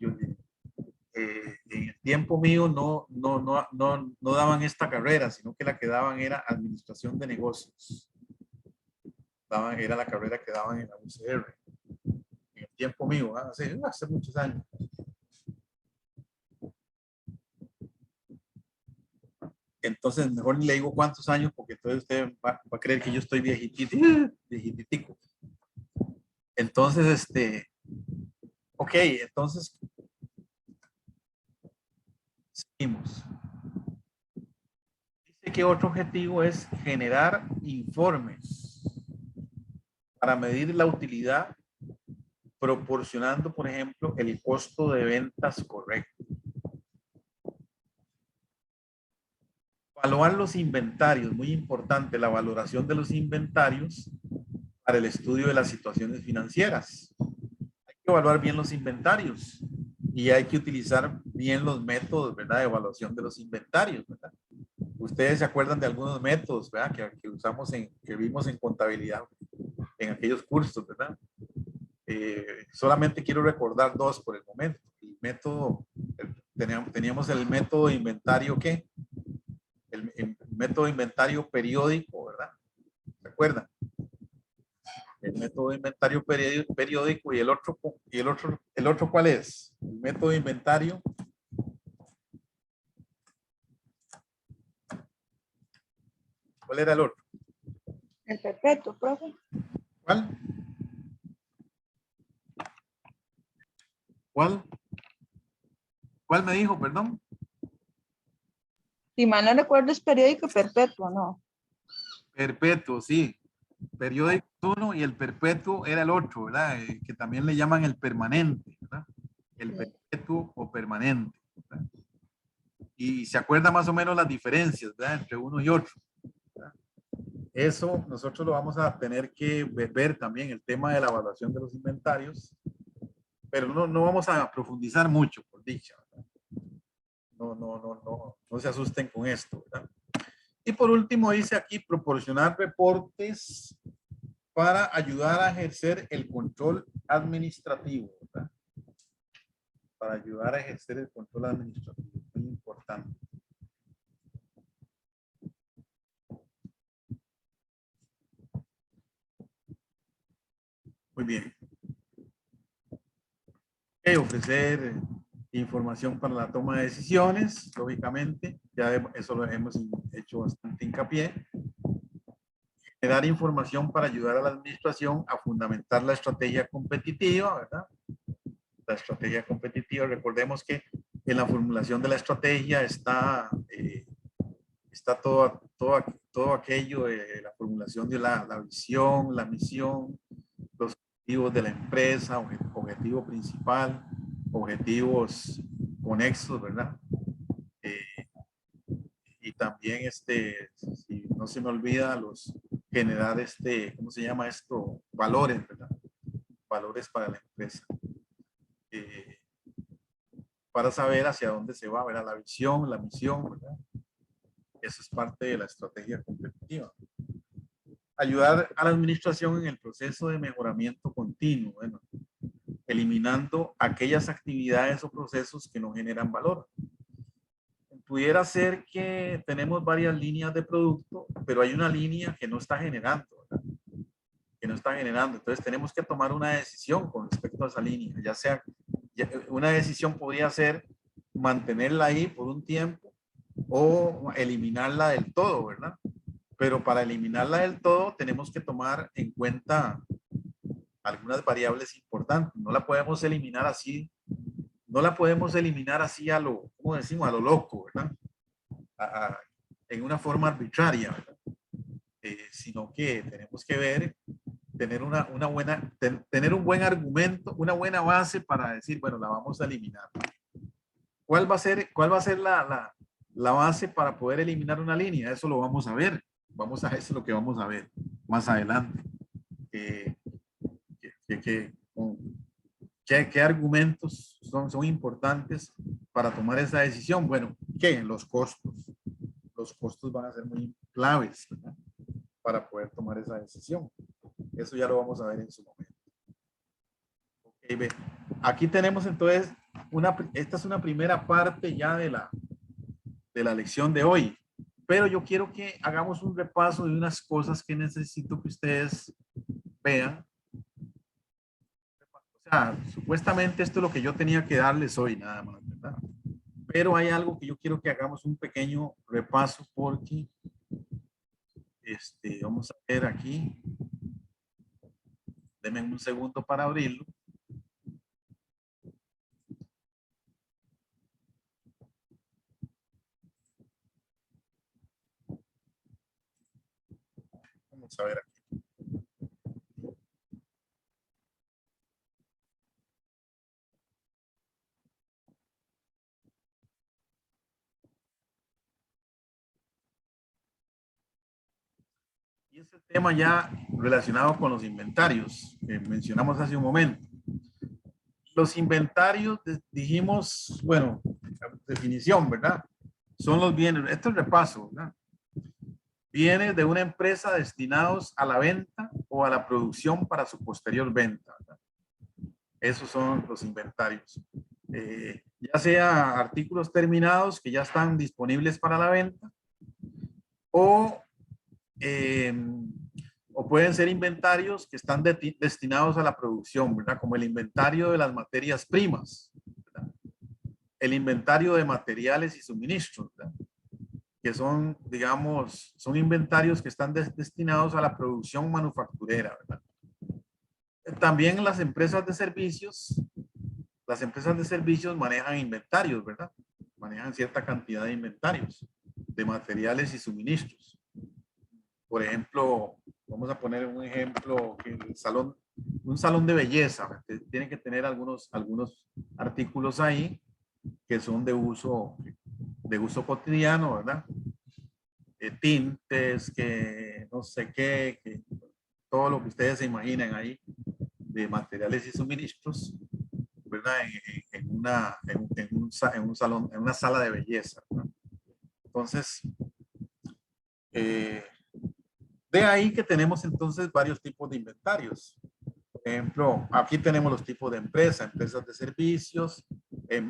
en el tiempo mío no daban esta carrera, sino que la que daban era administración de negocios. Era la carrera que daban en la UCR. En el tiempo mío, hace muchos años. Entonces, mejor ni le digo cuántos años, porque entonces usted va a creer que yo estoy viejitico. Entonces, ok, entonces, seguimos. Dice que otro objetivo es generar informes para medir la utilidad, proporcionando, por ejemplo, el costo de ventas correcto. Evaluar los inventarios, muy importante, la valoración de los inventarios para el estudio de las situaciones financieras. Hay que evaluar bien los inventarios y hay que utilizar bien los métodos, ¿verdad?, de evaluación de los inventarios, ¿verdad? Ustedes se acuerdan de algunos métodos, ¿verdad?, que usamos que vimos en contabilidad en aquellos cursos, ¿verdad? Solamente quiero recordar dos por el momento. El método, teníamos el método de inventario, ¿qué? El método de inventario periódico, ¿verdad? ¿Se acuerdan? El método de inventario periódico y el otro ¿cuál es? El método de inventario. ¿Cuál era el otro? El perpetuo, profe. ¿Cuál? ¿Cuál me dijo, perdón? Si mal no recuerdo es periódico perpetuo, ¿no? Perpetuo, sí. Periódico uno y el perpetuo era el otro, ¿verdad? Que también le llaman el permanente, ¿verdad? El perpetuo o permanente, ¿verdad? Y se acuerda más o menos las diferencias, ¿verdad?, entre uno y otro, ¿verdad? Eso nosotros lo vamos a tener que ver también, el tema de la evaluación de los inventarios, pero no vamos a profundizar mucho, por dicha, ¿verdad? No se asusten con esto, ¿verdad? Y por último dice aquí, proporcionar reportes para ayudar a ejercer el control administrativo, ¿verdad? Para ayudar a ejercer el control administrativo, muy importante. Muy bien. Ofrecer Información para la toma de decisiones, lógicamente, ya eso lo hemos hecho bastante hincapié. Generar información para ayudar a la administración a fundamentar la estrategia competitiva, ¿verdad? La estrategia competitiva, recordemos que en la formulación de la estrategia está todo aquello de la formulación de la visión, la misión, los objetivos de la empresa, objetivo principal, objetivos conexos, ¿verdad? Y también, si no se me olvida, generar ¿cómo se llama esto? Valores, ¿verdad? Valores para la empresa. Para saber hacia dónde se va, ¿verdad? La visión, la misión, ¿verdad? Eso es parte de la estrategia competitiva. Ayudar a la administración en el proceso de mejoramiento continuo, bueno, eliminando aquellas actividades o procesos que no generan valor. Pudiera ser que tenemos varias líneas de producto, pero hay una línea que no está generando, ¿verdad? Que no está generando. Entonces tenemos que tomar una decisión con respecto a esa línea, ya sea, una decisión podría ser mantenerla ahí por un tiempo o eliminarla del todo, ¿verdad? Pero para eliminarla del todo tenemos que tomar en cuenta algunas variables importantes. No la podemos eliminar así, no la podemos eliminar así a lo, ¿cómo decimos? A lo loco, ¿verdad? En una forma arbitraria, ¿verdad? Sino que tenemos que ver, tener tener un buen argumento, una buena base para decir, bueno, la vamos a eliminar. ¿Cuál va a ser la base para poder eliminar una línea? Eso lo vamos a ver. Eso es lo que vamos a ver más adelante. ¿Qué argumentos son importantes para tomar esa decisión? Bueno, ¿qué? Los costos. Los costos van a ser muy claves, ¿verdad? Para poder tomar esa decisión. Eso ya lo vamos a ver en su momento. Okay, ve. Aquí tenemos entonces, esta es una primera parte ya de la lección de hoy. Pero yo quiero que hagamos un repaso de unas cosas que necesito que ustedes vean. O sea, supuestamente esto es lo que yo tenía que darles hoy, nada más, ¿verdad? Pero hay algo que yo quiero que hagamos un pequeño repaso porque vamos a ver aquí. Denme un segundo para abrirlo. Vamos a ver aquí. Y ese tema ya relacionado con los inventarios que mencionamos hace un momento. Los inventarios, dijimos, bueno, definición, ¿verdad? Son los bienes, esto es repaso, ¿verdad? Bienes de una empresa destinados a la venta o a la producción para su posterior venta, ¿verdad? Esos son los inventarios. Ya sea artículos terminados que ya están disponibles para la venta o pueden ser inventarios que están destinados a la producción, ¿verdad? Como el inventario de las materias primas, ¿verdad? El inventario de materiales y suministros, ¿verdad? Que son, digamos, son inventarios que están destinados a la producción manufacturera, ¿verdad? También las empresas de servicios manejan inventarios, ¿verdad? Manejan cierta cantidad de inventarios de materiales y suministros. Por ejemplo, vamos a poner un ejemplo, que un salón de belleza tiene que tener algunos artículos ahí que son de uso cotidiano, ¿verdad? Tintes, que no sé qué, que todo lo que ustedes se imaginen ahí de materiales y suministros, ¿verdad? En un salón, en una sala de belleza, ¿verdad? Entonces, de ahí que tenemos entonces varios tipos de inventarios. Por ejemplo, aquí tenemos los tipos de empresas de servicios,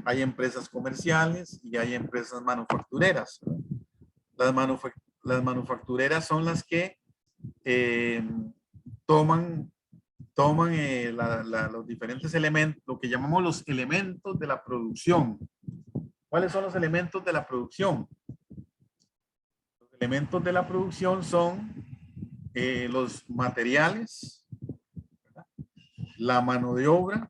hay empresas comerciales y hay empresas manufactureras. Las manufactureras son las que toman toman los diferentes elementos, lo que llamamos los elementos de la producción. ¿Cuáles son los elementos de la producción? Los elementos de la producción son los materiales, ¿verdad? La mano de obra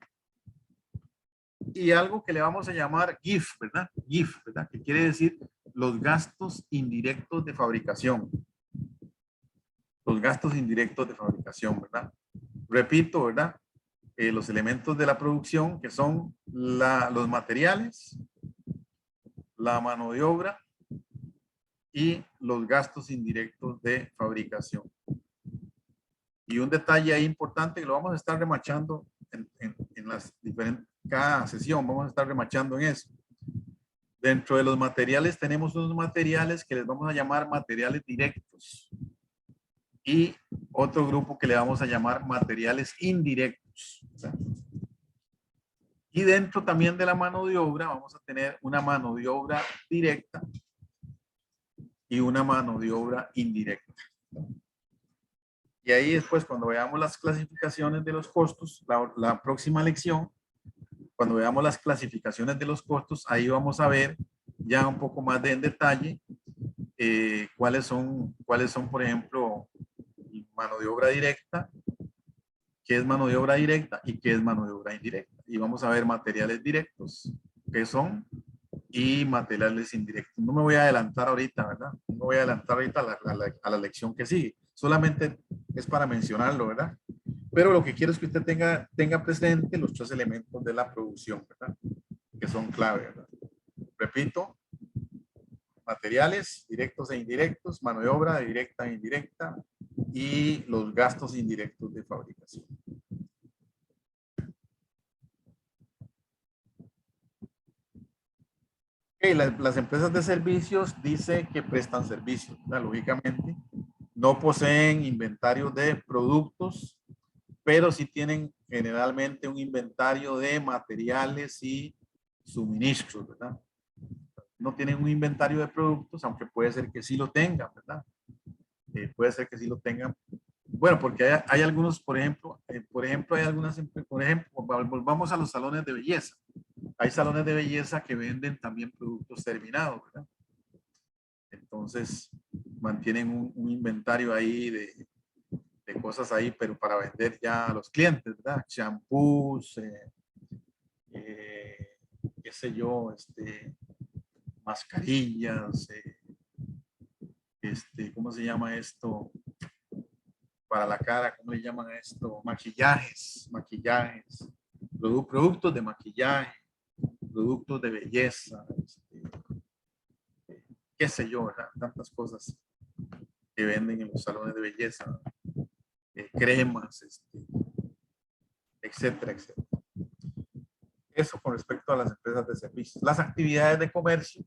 y algo que le vamos a llamar GIF, ¿verdad? GIF, ¿verdad? Que quiere decir los gastos indirectos de fabricación. Los gastos indirectos de fabricación, ¿verdad? Repito, ¿verdad? Los elementos de la producción que son los materiales, la mano de obra y los gastos indirectos de fabricación. Y un detalle ahí importante que lo vamos a estar remachando en las diferentes, cada sesión vamos a estar remachando en eso. Dentro de los materiales tenemos unos materiales que les vamos a llamar materiales directos y otro grupo que le vamos a llamar materiales indirectos. ¿Verdad? Y dentro también de la mano de obra vamos a tener una mano de obra directa y una mano de obra indirecta. Y ahí después, cuando veamos las clasificaciones de los costos, la próxima lección, cuando veamos las clasificaciones de los costos, ahí vamos a ver ya un poco más en detalle cuáles son, por ejemplo, mano de obra directa, qué es mano de obra directa y qué es mano de obra indirecta. Y vamos a ver materiales directos, qué son, y materiales indirectos. No me voy a adelantar ahorita, ¿verdad? No me voy a adelantar ahorita a la lección que sigue. Solamente es para mencionarlo, ¿verdad? Pero lo que quiero es que usted tenga presente los tres elementos de la producción, ¿verdad? Que son clave, ¿verdad? Repito, materiales directos e indirectos, mano de obra directa e indirecta y los gastos indirectos de fabricación. Las empresas de servicios dice que prestan servicios, ¿verdad? Lógicamente. No poseen inventario de productos, pero sí tienen generalmente un inventario de materiales y suministros, ¿verdad? No tienen un inventario de productos, aunque puede ser que sí lo tengan, ¿verdad? Puede ser que sí lo tengan. Bueno, porque hay algunos, por ejemplo, hay algunas, por ejemplo, volvamos a los salones de belleza. Hay salones de belleza que venden también productos terminados, ¿verdad? Entonces, mantienen un inventario ahí de cosas ahí, pero para vender ya a los clientes, ¿verdad? Shampoos, qué sé yo, mascarillas, ¿cómo se llama esto? Para la cara, ¿cómo le llaman a esto? Maquillajes, productos de maquillaje, productos de belleza, qué sé yo, ¿verdad? Tantas cosas que venden en los salones de belleza, cremas, etcétera, etcétera. Eso con respecto a las empresas de servicios. Las actividades de comercio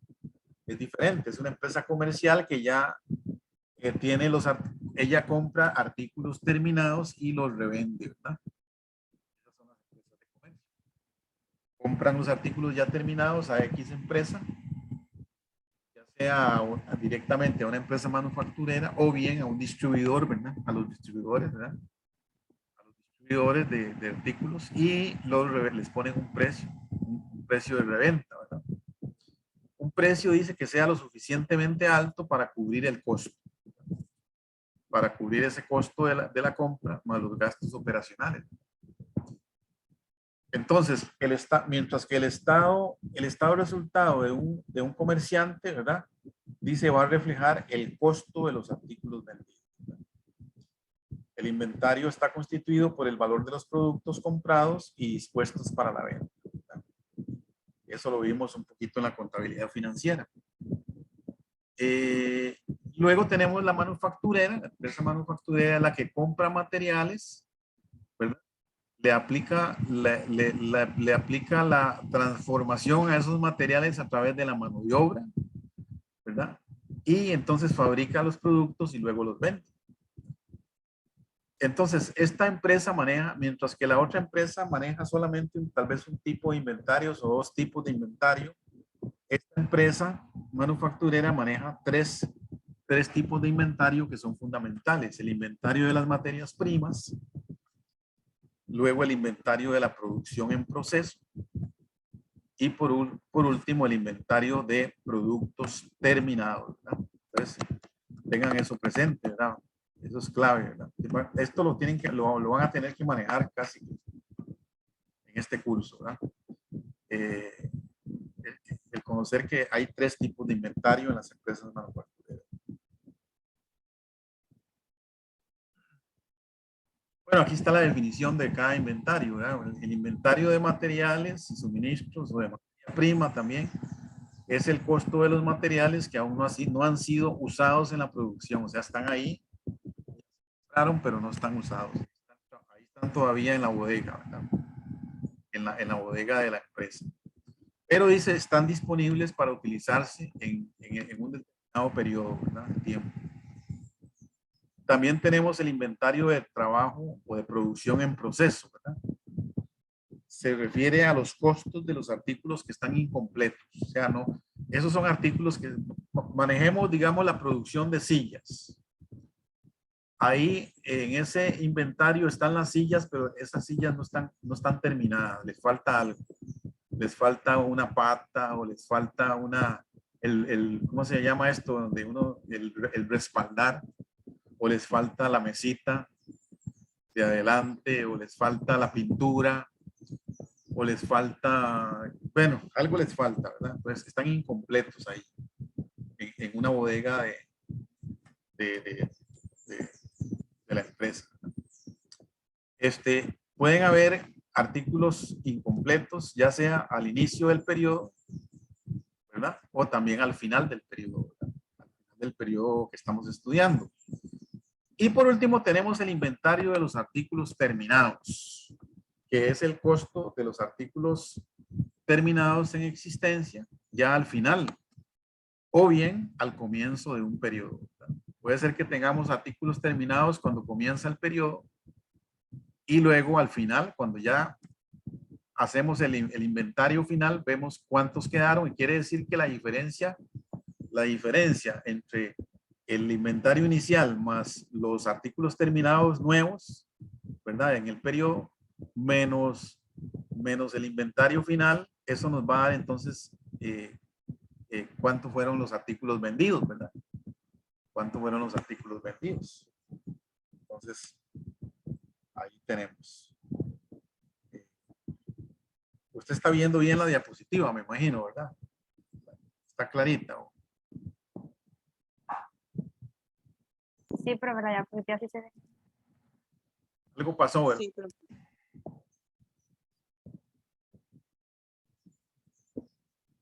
es diferente. Es una empresa comercial que ya tiene ella compra artículos terminados y los revende, ¿verdad? Esas son las empresas de comercio. Compran los artículos ya terminados a X empresa, ya sea directamente a una empresa manufacturera o bien a un distribuidor, ¿verdad? A los distribuidores, ¿verdad? A los distribuidores de artículos y les ponen un precio de reventa, ¿verdad? Un precio dice que sea lo suficientemente alto para cubrir el costo. Para cubrir ese costo de la compra más los gastos operacionales. Entonces, mientras que el estado resultado de un comerciante, ¿verdad? Dice va a reflejar el costo de los artículos vendidos. ¿Verdad? El inventario está constituido por el valor de los productos comprados y dispuestos para la venta. ¿Verdad? Eso lo vimos un poquito en la contabilidad financiera. Luego tenemos la manufacturera, la empresa manufacturera, la que compra materiales, ¿verdad? Le aplica la transformación a esos materiales a través de la mano de obra, ¿verdad? Y entonces fabrica los productos y luego los vende. Entonces, esta empresa maneja, mientras que la otra empresa maneja solamente tal vez un tipo de inventarios o dos tipos de inventario, esta empresa manufacturera maneja tres tipos de inventario que son fundamentales. El inventario de las materias primas, luego el inventario de la producción en proceso y por último el inventario de productos terminados, ¿verdad? Entonces, tengan eso presente, ¿verdad? Eso es clave, ¿verdad? Esto lo van a tener que manejar casi en este curso, ¿verdad? El conocer que hay 3 tipos de inventario en las empresas manufactureras. Bueno, aquí está la definición de cada inventario, ¿verdad? El inventario de materiales, suministros o de materia prima también es el costo de los materiales que aún no han sido usados en la producción, o sea, están ahí, pero no están usados. Ahí están todavía en la bodega, ¿verdad? En la bodega de la empresa. Pero dice, están disponibles para utilizarse en un determinado periodo, ¿verdad? De tiempo. También tenemos el inventario de trabajo o de producción en proceso, ¿verdad? Se refiere a los costos de los artículos que están incompletos. O sea, no, esos son artículos que manejemos, digamos, la producción de sillas. Ahí en ese inventario están las sillas, pero esas sillas no están terminadas, les falta algo. Les falta una pata o les falta ¿cómo se llama esto? Donde el respaldar, o les falta la mesita de adelante, o les falta la pintura, o les falta, bueno, algo les falta, ¿verdad? Pues están incompletos ahí, en una bodega de la empresa. Pueden haber artículos incompletos, ya sea al inicio del periodo, ¿verdad? O también al final del periodo, ¿verdad? Al final del periodo que estamos estudiando. Y por último tenemos el inventario de los artículos terminados, que es el costo de los artículos terminados en existencia ya al final o bien al comienzo de un periodo, ¿verdad? Puede ser que tengamos artículos terminados cuando comienza el periodo y luego al final, cuando ya hacemos el inventario final, vemos cuántos quedaron y quiere decir que la diferencia entre el inventario inicial más los artículos terminados nuevos, ¿verdad? En el periodo, menos el inventario final, eso nos va a dar entonces cuánto fueron los artículos vendidos, ¿verdad? ¿Cuánto fueron los artículos vendidos? Entonces, ahí tenemos. Usted está viendo bien la diapositiva, me imagino, ¿verdad? Está clarita. Sí, pero la diapositiva sí se ve. Algo pasó, ¿verdad? Sí, pero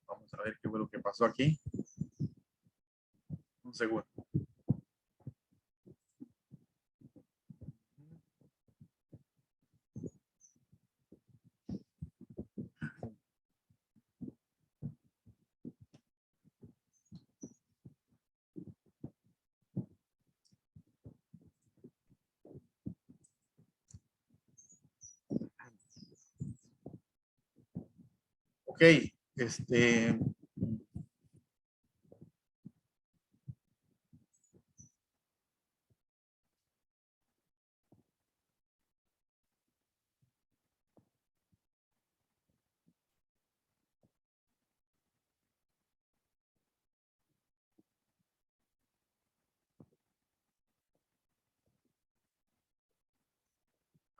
Vamos a ver qué fue lo que pasó aquí. Un segundo. Ok, ahí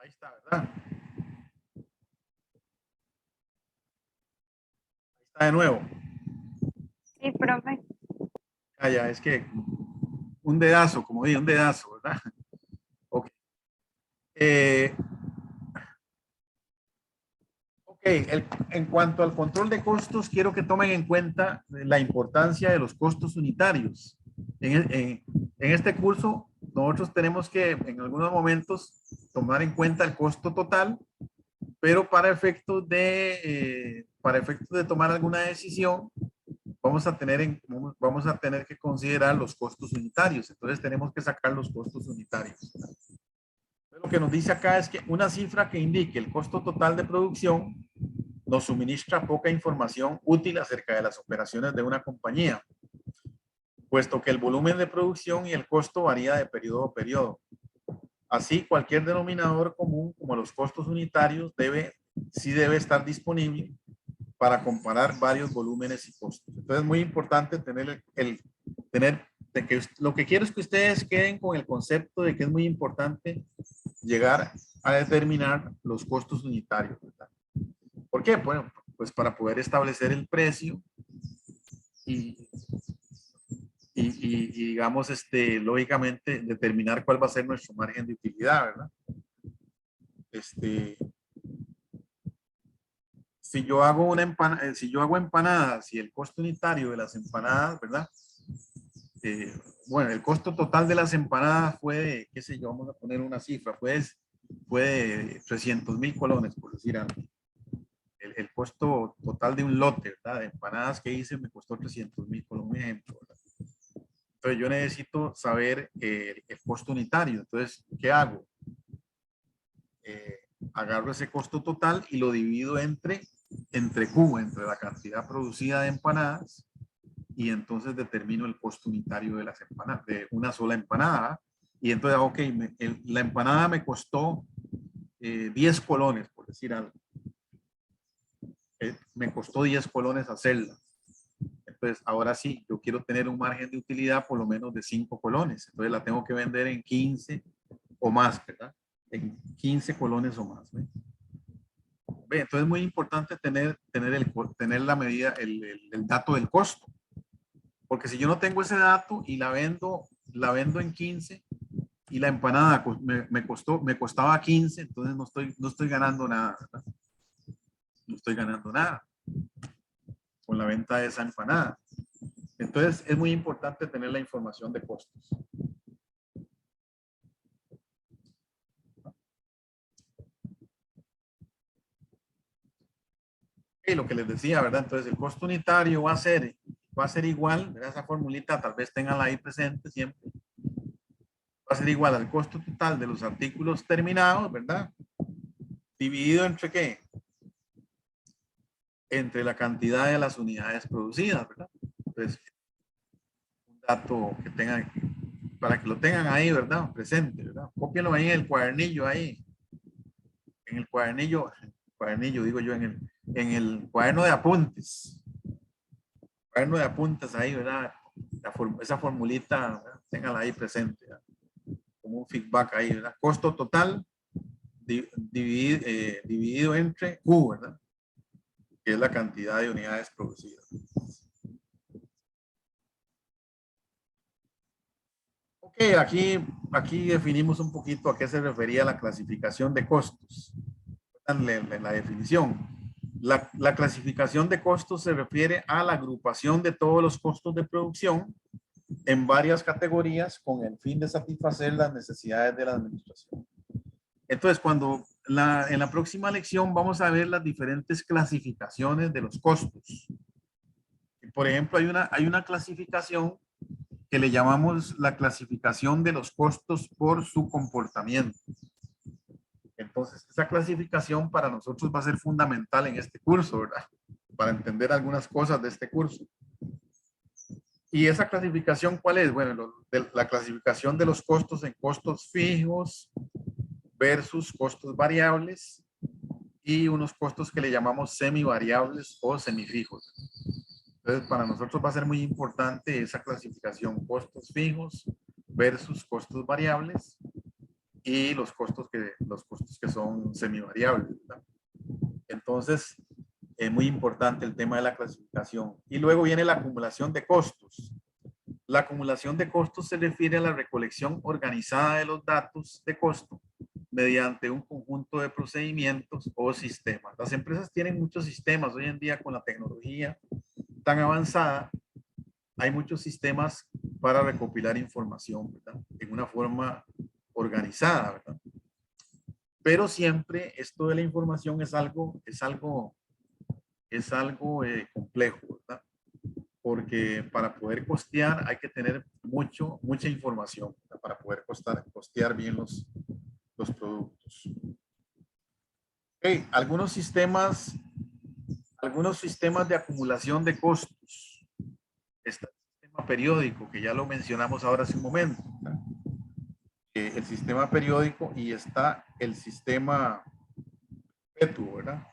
está, ¿verdad? Ahí está de nuevo. Sí, profe. Ah, ya, es que un dedazo, como dije, un dedazo, ¿verdad? Ok. En cuanto al control de costos, quiero que tomen en cuenta la importancia de los costos unitarios. En este curso, nosotros tenemos que en algunos momentos tomar en cuenta el costo total, pero para efectos de tomar alguna decisión, vamos a tener que considerar los costos unitarios. Entonces tenemos que sacar los costos unitarios. Lo que nos dice acá es que una cifra que indique el costo total de producción nos suministra poca información útil acerca de las operaciones de una compañía, puesto que el volumen de producción y el costo varía de periodo a periodo. Así, cualquier denominador común, como los costos unitarios, sí debe estar disponible para comparar varios volúmenes y costos. Entonces, es muy importante tener lo que quiero es que ustedes queden con el concepto de que es muy importante llegar a determinar los costos unitarios, ¿verdad? ¿Por qué? Bueno, pues para poder establecer el precio y digamos, lógicamente, determinar cuál va a ser nuestro margen de utilidad, ¿verdad? Si yo hago empanadas y el costo unitario de las empanadas, ¿verdad? Bueno, el costo total de las empanadas fue de, qué sé yo, vamos a poner una cifra, fue de 300.000 colones, por decir algo. El costo total de un lote, ¿verdad? De empanadas que hice me costó 300.000 colones, un ejemplo, ¿verdad? Entonces yo necesito saber el costo unitario. Entonces, ¿qué hago? Agarro ese costo total y lo divido entre Q, entre la cantidad producida de empanadas, y entonces determino el costo unitario de las empanadas, de una sola empanada. Y entonces, ok, la empanada me costó 10 colones, por decir algo. Me costó 10 colones hacerla. Entonces, ahora sí, yo quiero tener un margen de utilidad por lo menos de 5 colones. Entonces, la tengo que vender en 15 o más, ¿verdad? En 15 colones o más. Entonces, es muy importante tener la medida, el dato del costo. Porque si yo no tengo ese dato y la vendo en 15 y la empanada me costaba 15, entonces no estoy ganando nada, ¿verdad? No estoy ganando nada con la venta de esa empanada. Entonces, es muy importante tener la información de costos. Y lo que les decía, ¿verdad? Entonces, el costo unitario va a ser igual, ¿verdad? Esa formulita tal vez tenganla ahí presente siempre. Va a ser igual al costo total de los artículos terminados, ¿verdad? Dividido entre ¿qué? Entre la cantidad de las unidades producidas, ¿verdad? Entonces, un dato que tengan, para que lo tengan ahí, ¿verdad? Presente, ¿verdad? Cópienlo ahí en el cuadernillo ahí. En el cuadernillo digo yo, en el cuaderno de apuntes. Cuaderno de apuntes ahí, ¿verdad? Esa formulita, ¿verdad? Ténganla ahí presente, ¿verdad? Como un feedback ahí, ¿verdad? Costo total dividido entre Q, ¿verdad? Que es la cantidad de unidades producidas. Ok, aquí definimos un poquito a qué se refería la clasificación de costos. La definición. La clasificación de costos se refiere a la agrupación de todos los costos de producción en varias categorías con el fin de satisfacer las necesidades de la administración. Entonces, en la próxima lección vamos a ver las diferentes clasificaciones de los costos. Por ejemplo, hay una clasificación que le llamamos la clasificación de los costos por su comportamiento. Entonces, esa clasificación para nosotros va a ser fundamental en este curso, ¿verdad? Para entender algunas cosas de este curso. ¿Y esa clasificación cuál es? Bueno, la clasificación de los costos en costos fijos versus costos variables y unos costos que le llamamos semivariables o semifijos. Entonces, para nosotros va a ser muy importante esa clasificación, costos fijos versus costos variables y los costos que son semivariables, ¿verdad? Entonces, es muy importante el tema de la clasificación. Y luego viene la acumulación de costos. La acumulación de costos se refiere a la recolección organizada de los datos de costo mediante un conjunto de procedimientos o sistemas. Las empresas tienen muchos sistemas hoy en día con la tecnología tan avanzada. Hay muchos sistemas para recopilar información, ¿verdad? En una forma organizada, ¿verdad? Pero siempre esto de la información es algo complejo, ¿verdad? Porque para poder costear hay que tener mucha información, ¿verdad? Para poder costear bien los productos. Okay, algunos sistemas de acumulación de costos. Está el sistema periódico, que ya lo mencionamos ahora hace un momento, ¿verdad? el sistema periódico y está el sistema perpetuo, ¿verdad?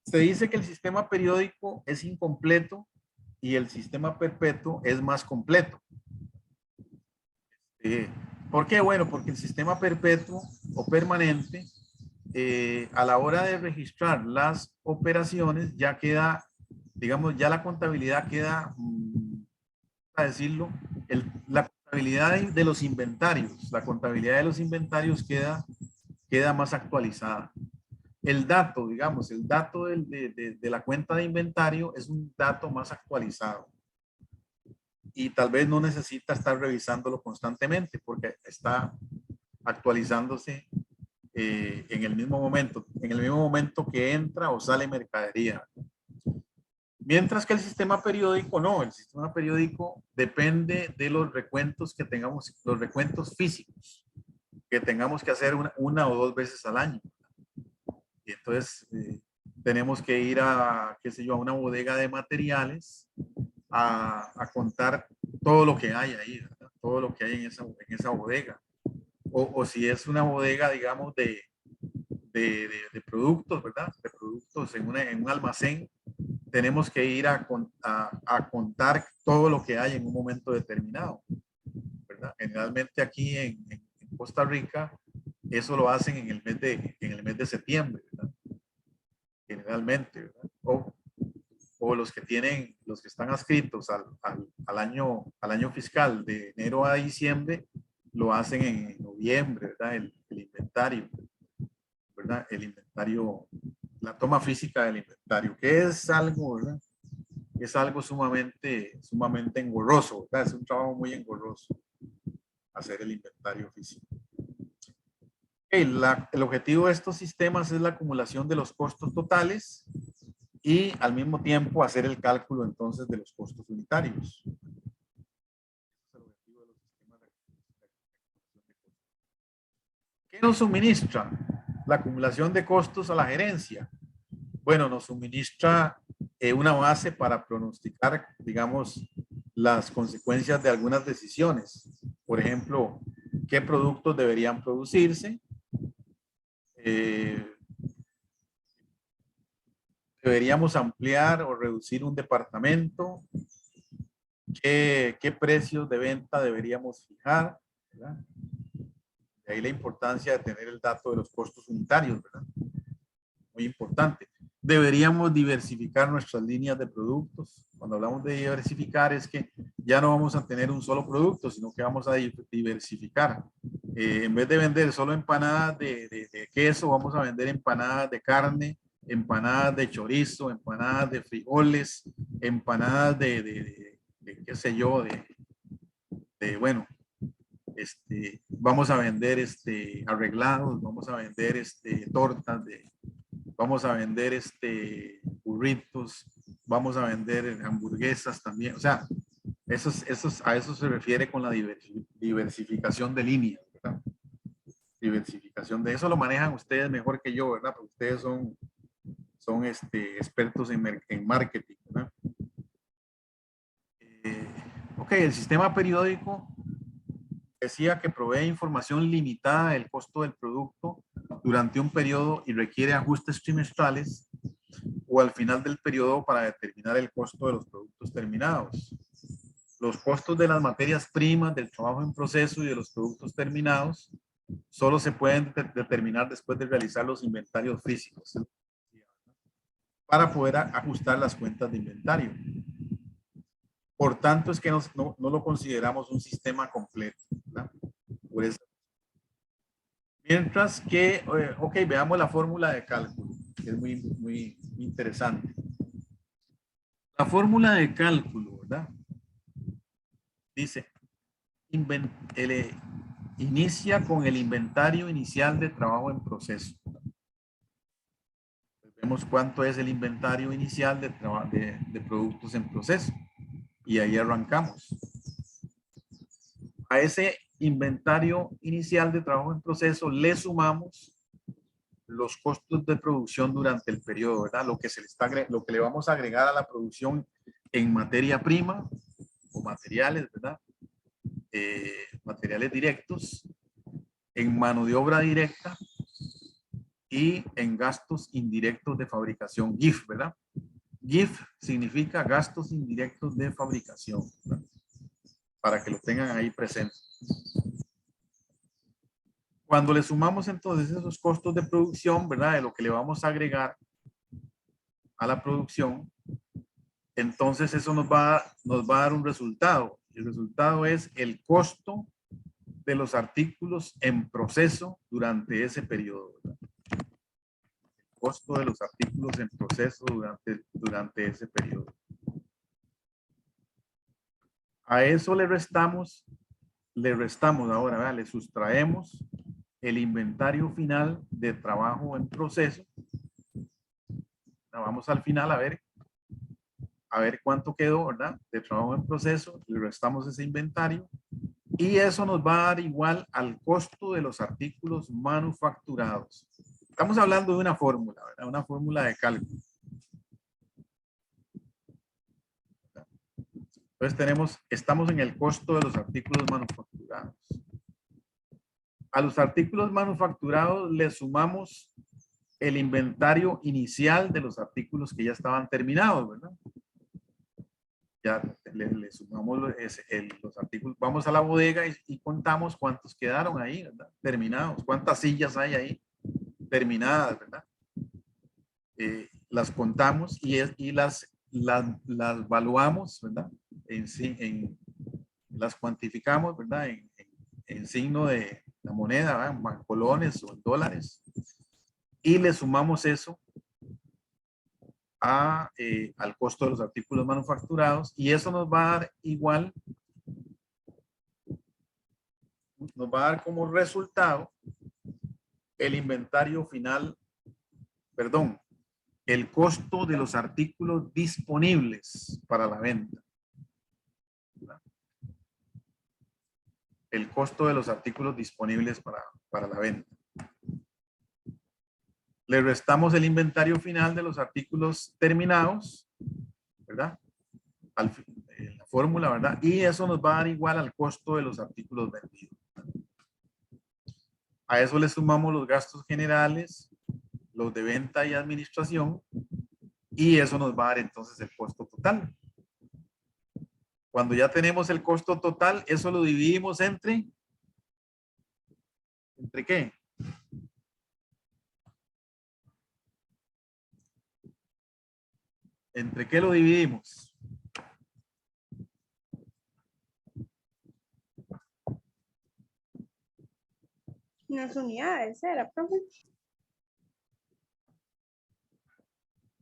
Se dice que el sistema periódico es incompleto y el sistema perpetuo es más completo. ¿Por qué? Bueno, porque el sistema perpetuo o permanente, a la hora de registrar las operaciones, ya queda, digamos, ya la contabilidad queda, a decirlo, la contabilidad de los inventarios, la contabilidad de los inventarios queda más actualizada. El dato, digamos, el dato de la cuenta de inventario es un dato más actualizado. Y tal vez no necesita estar revisándolo constantemente porque está actualizándose en el mismo momento que entra o sale mercadería. Mientras que el sistema periódico no, el sistema periódico depende de los recuentos que tengamos, los recuentos físicos, que tengamos que hacer una o dos veces al año. Y entonces tenemos que ir a, qué sé yo, a una bodega de materiales a contar todo lo que hay ahí, ¿verdad? Todo lo que hay en esa bodega. O si es una bodega, digamos, de productos, ¿verdad? De productos en un almacén, tenemos que ir a contar todo lo que hay en un momento determinado, ¿verdad? Generalmente aquí en Costa Rica, eso lo hacen en el mes de septiembre, ¿verdad? Generalmente, ¿verdad? O los que están adscritos al año fiscal de enero a diciembre, lo hacen en noviembre, ¿verdad? El inventario, ¿verdad? El inventario, la toma física del inventario, que es algo, ¿verdad? Es algo sumamente engorroso, ¿verdad? Es un trabajo muy engorroso hacer el inventario físico. El objetivo de estos sistemas es la acumulación de los costos totales y al mismo tiempo hacer el cálculo entonces de los costos unitarios. ¿Qué nos suministra la acumulación de costos a la gerencia? Bueno, nos suministra una base para pronosticar, digamos, las consecuencias de algunas decisiones. Por ejemplo, qué productos deberían producirse, deberíamos ampliar o reducir un departamento, qué precios de venta deberíamos fijar, ¿verdad? De ahí la importancia de tener el dato de los costos unitarios, ¿verdad? Muy importante. Deberíamos diversificar nuestras líneas de productos. Cuando hablamos de diversificar es que ya no vamos a tener un solo producto, sino que vamos a diversificar. En vez de vender solo empanadas de queso, vamos a vender empanadas de carne, empanadas de chorizo, empanadas de frijoles, empanadas de qué sé yo, bueno, vamos a vender arreglados, vamos a vender tortas, vamos a vender burritos, vamos a vender hamburguesas también. O sea, a eso se refiere con la diversificación de líneas, ¿verdad? Diversificación de eso lo manejan ustedes mejor que yo, ¿verdad? Porque ustedes son expertos en marketing, ¿verdad? Ok, el sistema periódico decía que provee información limitada del costo del producto durante un periodo y requiere ajustes trimestrales o al final del periodo para determinar el costo de los productos terminados. Los costos de las materias primas, del trabajo en proceso y de los productos terminados solo se pueden determinar después de realizar los inventarios físicos para poder ajustar las cuentas de inventario. Por tanto, es que no lo consideramos un sistema completo, ¿verdad? Por eso. Mientras que, ok, veamos la fórmula de cálculo, que es muy interesante. La fórmula de cálculo, ¿verdad? Dice, inicia con el inventario inicial de trabajo en proceso. Vemos cuánto es el inventario inicial de productos en proceso. Y ahí arrancamos. A ese inventario inicial de trabajo en proceso le sumamos los costos de producción durante el periodo, ¿verdad? Lo que le vamos a agregar a la producción en materia prima o materiales, ¿verdad? Materiales directos en mano de obra directa y en gastos indirectos de fabricación, GIF, ¿verdad? GIF significa gastos indirectos de fabricación, ¿verdad? Para que lo tengan ahí presente. Cuando le sumamos entonces esos costos de producción, ¿verdad? De lo que le vamos a agregar a la producción, entonces eso nos va a dar un resultado. El resultado es el costo de los artículos en proceso durante ese periodo, ¿verdad? El costo de los artículos en proceso durante ese periodo. A eso le restamos ahora, ¿verdad? Le sustraemos el inventario final de trabajo en proceso. Vamos al final a ver cuánto quedó, ¿verdad? De trabajo en proceso, le restamos ese inventario y eso nos va a dar igual al costo de los artículos manufacturados. Estamos hablando de una fórmula, ¿verdad? Una fórmula de cálculo. Entonces estamos en el costo de los artículos manufacturados. A los artículos manufacturados le sumamos el inventario inicial de los artículos que ya estaban terminados, ¿verdad? Ya le sumamos los artículos, vamos a la bodega y contamos cuántos quedaron ahí, ¿verdad? Terminados, cuántas sillas hay ahí terminadas, ¿verdad? Las contamos y las valuamos, ¿verdad? Las cuantificamos, ¿verdad? En signo de la moneda, ¿verdad? En colones o en dólares, y le sumamos eso al costo de los artículos manufacturados y eso nos va a dar igual, nos va a dar como resultado el inventario final, perdón, el costo de los artículos disponibles para la venta. El costo de los artículos disponibles para la venta. Le restamos el inventario final de los artículos terminados, ¿verdad? En la fórmula, ¿verdad? Y eso nos va a dar igual al costo de los artículos vendidos. A eso le sumamos los gastos generales, los de venta y administración, y eso nos va a dar entonces el costo total. Cuando ya tenemos el costo total, eso lo dividimos ¿entre qué? ¿Entre qué lo dividimos? Las unidades, ¿era, profe?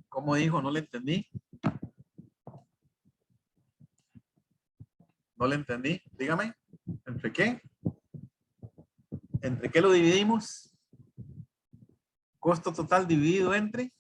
¿Cómo dijo? No le entendí. No le entendí. Dígame. ¿Entre qué? ¿Entre qué lo dividimos? Costo total dividido entre.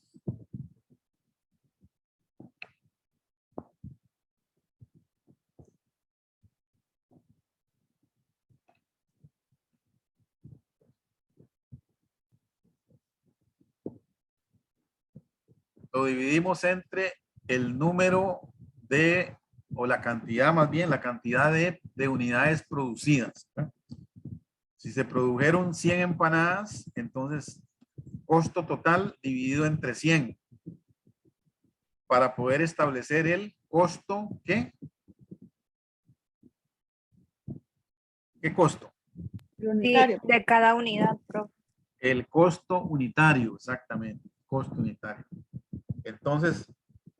Lo dividimos entre el número de, o la cantidad más bien, la cantidad de unidades producidas, ¿verdad? Si se produjeron 100 empanadas, entonces costo total dividido entre 100 para poder establecer el costo, ¿qué? ¿Qué costo? Unitario. De cada unidad, profe. El costo unitario, exactamente, costo unitario. Entonces,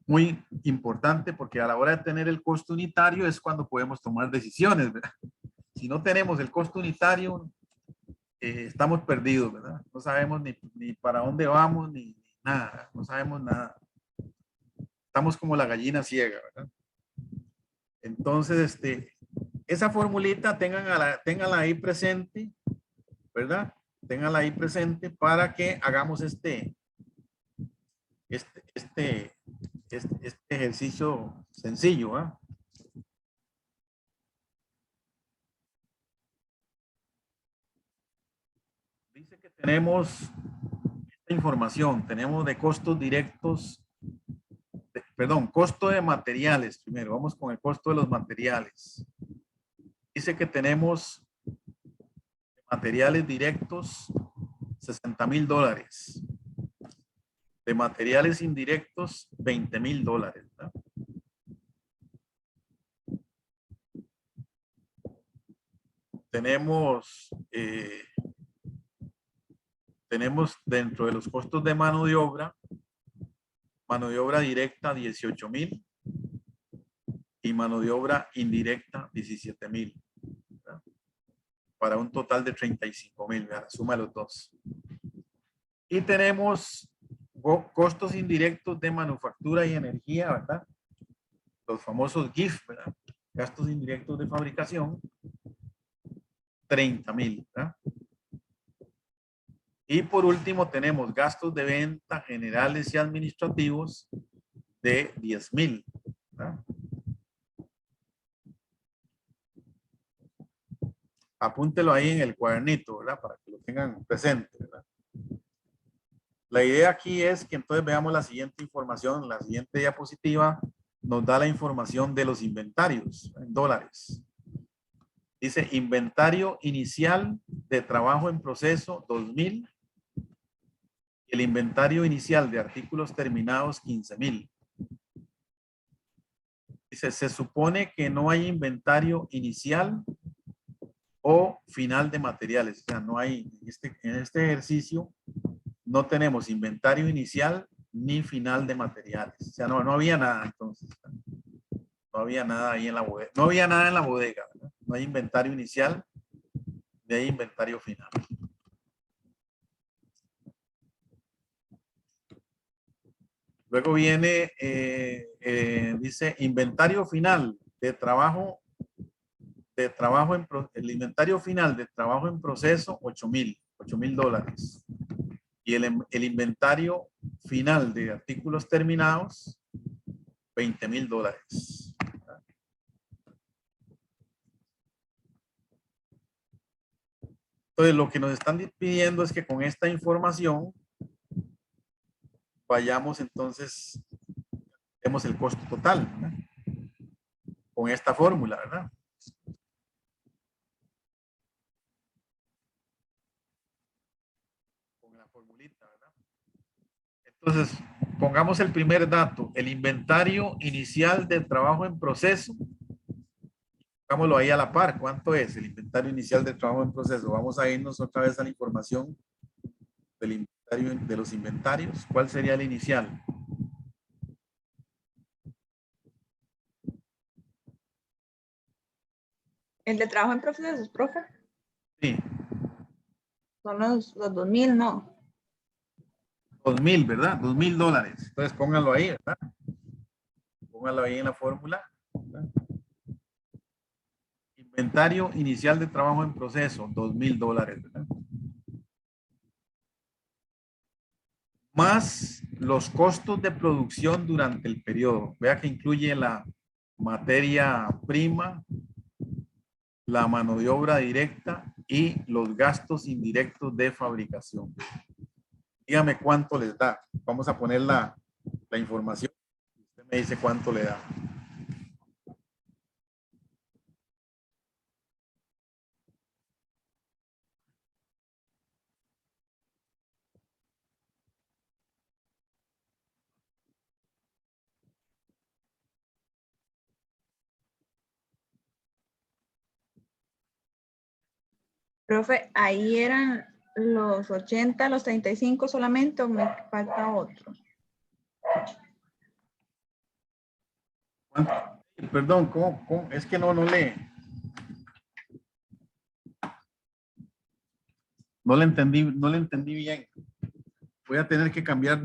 muy importante porque a la hora de tener el costo unitario es cuando podemos tomar decisiones, ¿verdad? Si no tenemos el costo unitario, estamos perdidos, ¿verdad? No sabemos ni para dónde vamos, ni nada, no sabemos nada. Estamos como la gallina ciega, ¿verdad? Entonces, esa formulita ténganla ahí presente, ¿verdad? Ténganla ahí presente para que hagamos este ejercicio sencillo, ¿eh? Dice que tenemos esta información, tenemos de costos directos, perdón, costo de materiales primero, vamos con el costo de los materiales. Dice que tenemos Materiales directos, $60,000. De materiales indirectos, $20,000, ¿verdad? Tenemos dentro de los costos de mano de obra directa 18,000 y mano de obra indirecta 17,000, ¿verdad? Para un total de 35,000, ¿verdad? Suma los dos. Y tenemos costos indirectos de manufactura y energía, ¿verdad? Los famosos GIF, ¿verdad? Gastos indirectos de fabricación, 30,000, ¿verdad? Y por último tenemos gastos de venta generales y administrativos de 10,000, ¿verdad? Apúntelo ahí en el cuadernito, ¿verdad? Para que lo tengan presente, ¿verdad? La idea aquí es que entonces veamos la siguiente información. La siguiente diapositiva nos da la información de los inventarios en dólares. Dice inventario inicial de trabajo en proceso 2,000. El inventario inicial de artículos terminados 15,000. Dice, se supone que no hay inventario inicial o final de materiales. O sea, no hay, en este ejercicio no tenemos inventario inicial ni final de materiales. O sea, no había nada entonces. No había nada ahí en la bodega. No había nada en la bodega, ¿verdad? No hay inventario inicial ni hay inventario final. Luego viene, dice inventario final de trabajo el inventario final de trabajo en proceso, $8,000. Y el inventario final de artículos terminados, $20,000. Entonces, lo que nos están pidiendo es que con esta información vayamos entonces, vemos el costo total, ¿verdad? Con esta fórmula, ¿verdad? Con la formulita, ¿verdad? Entonces, pongamos el primer dato, el inventario inicial del trabajo en proceso. Pongámoslo ahí a la par. ¿Cuánto es el inventario inicial del trabajo en proceso? Vamos a irnos otra vez a la información del inventario, de los inventarios. ¿Cuál sería el inicial? El de trabajo en procesos, profe. Sí. Son los 2,000, no. 2,000, ¿verdad? $2,000. Entonces pónganlo ahí, ¿verdad? Pónganlo ahí en la fórmula, ¿verdad? Inventario inicial de trabajo en proceso, $2,000, ¿verdad? Más los costos de producción durante el periodo. Vea que incluye la materia prima, la mano de obra directa y los gastos indirectos de fabricación. Dígame cuánto les da. Vamos a poner la información. Usted me dice cuánto le da. Profe, ahí eran los 80, los 35 solamente, o me falta otro. ¿Cuánto? Perdón, ¿cómo? Es que no le entendí bien. Voy a tener que cambiar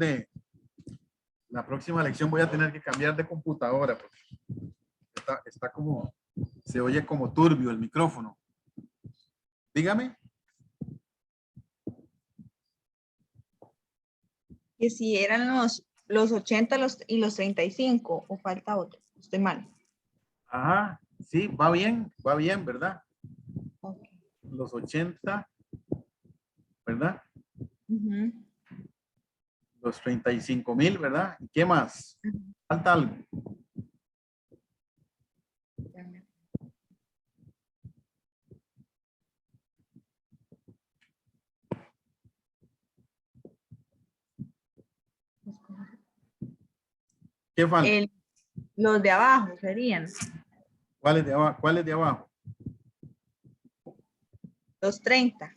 la próxima lección voy a tener que cambiar de computadora porque está como, se oye como turbio el micrófono. Dígame. Que si eran los 80 y los 35, o falta otro. Estoy mal. Ajá, sí, va bien, ¿verdad? Okay. Los 80, ¿verdad? Uh-huh. Los 35,000, ¿verdad? ¿Y qué más? Falta algo. ¿Qué falta? Los de abajo serían ¿Cuáles de abajo? ¿Cuáles de abajo? los 30.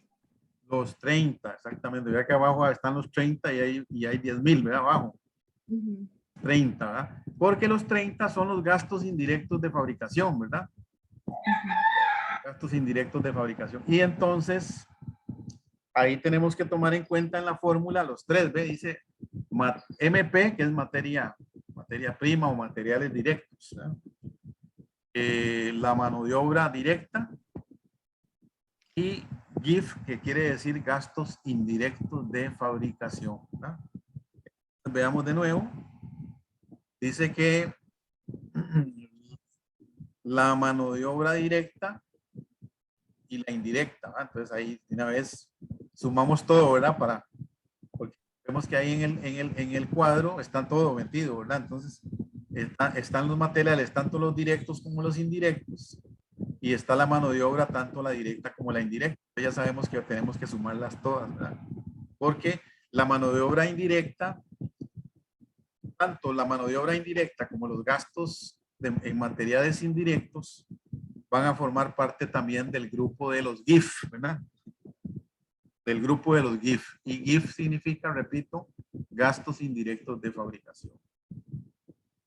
Los 30, exactamente. Vea que abajo están los 30 y hay 10,000, ¿verdad? Abajo. Ujú. 30, ¿verdad? Porque los 30 son los gastos indirectos de fabricación, ¿verdad? Gastos indirectos de fabricación. Y entonces, ahí tenemos que tomar en cuenta en la fórmula los tres, ¿ve? Dice MP, que es materia prima o materiales directos, ¿verdad? La mano de obra directa y GIF, que quiere decir gastos indirectos de fabricación, ¿verdad? Veamos de nuevo. Dice que la mano de obra directa y la indirecta, ¿verdad? Entonces ahí de una vez sumamos todo, ¿verdad? Porque vemos que ahí en el cuadro está todo metido, ¿verdad? Entonces están los materiales, tanto los directos como los indirectos, y está la mano de obra, tanto la directa como la indirecta. Ya sabemos que tenemos que sumarlas todas, ¿verdad? Porque la mano de obra indirecta, tanto la mano de obra indirecta como los gastos en materiales indirectos van a formar parte también del grupo de los GIF, ¿verdad? Del grupo de los GIF. Y GIF significa, repito, gastos indirectos de fabricación,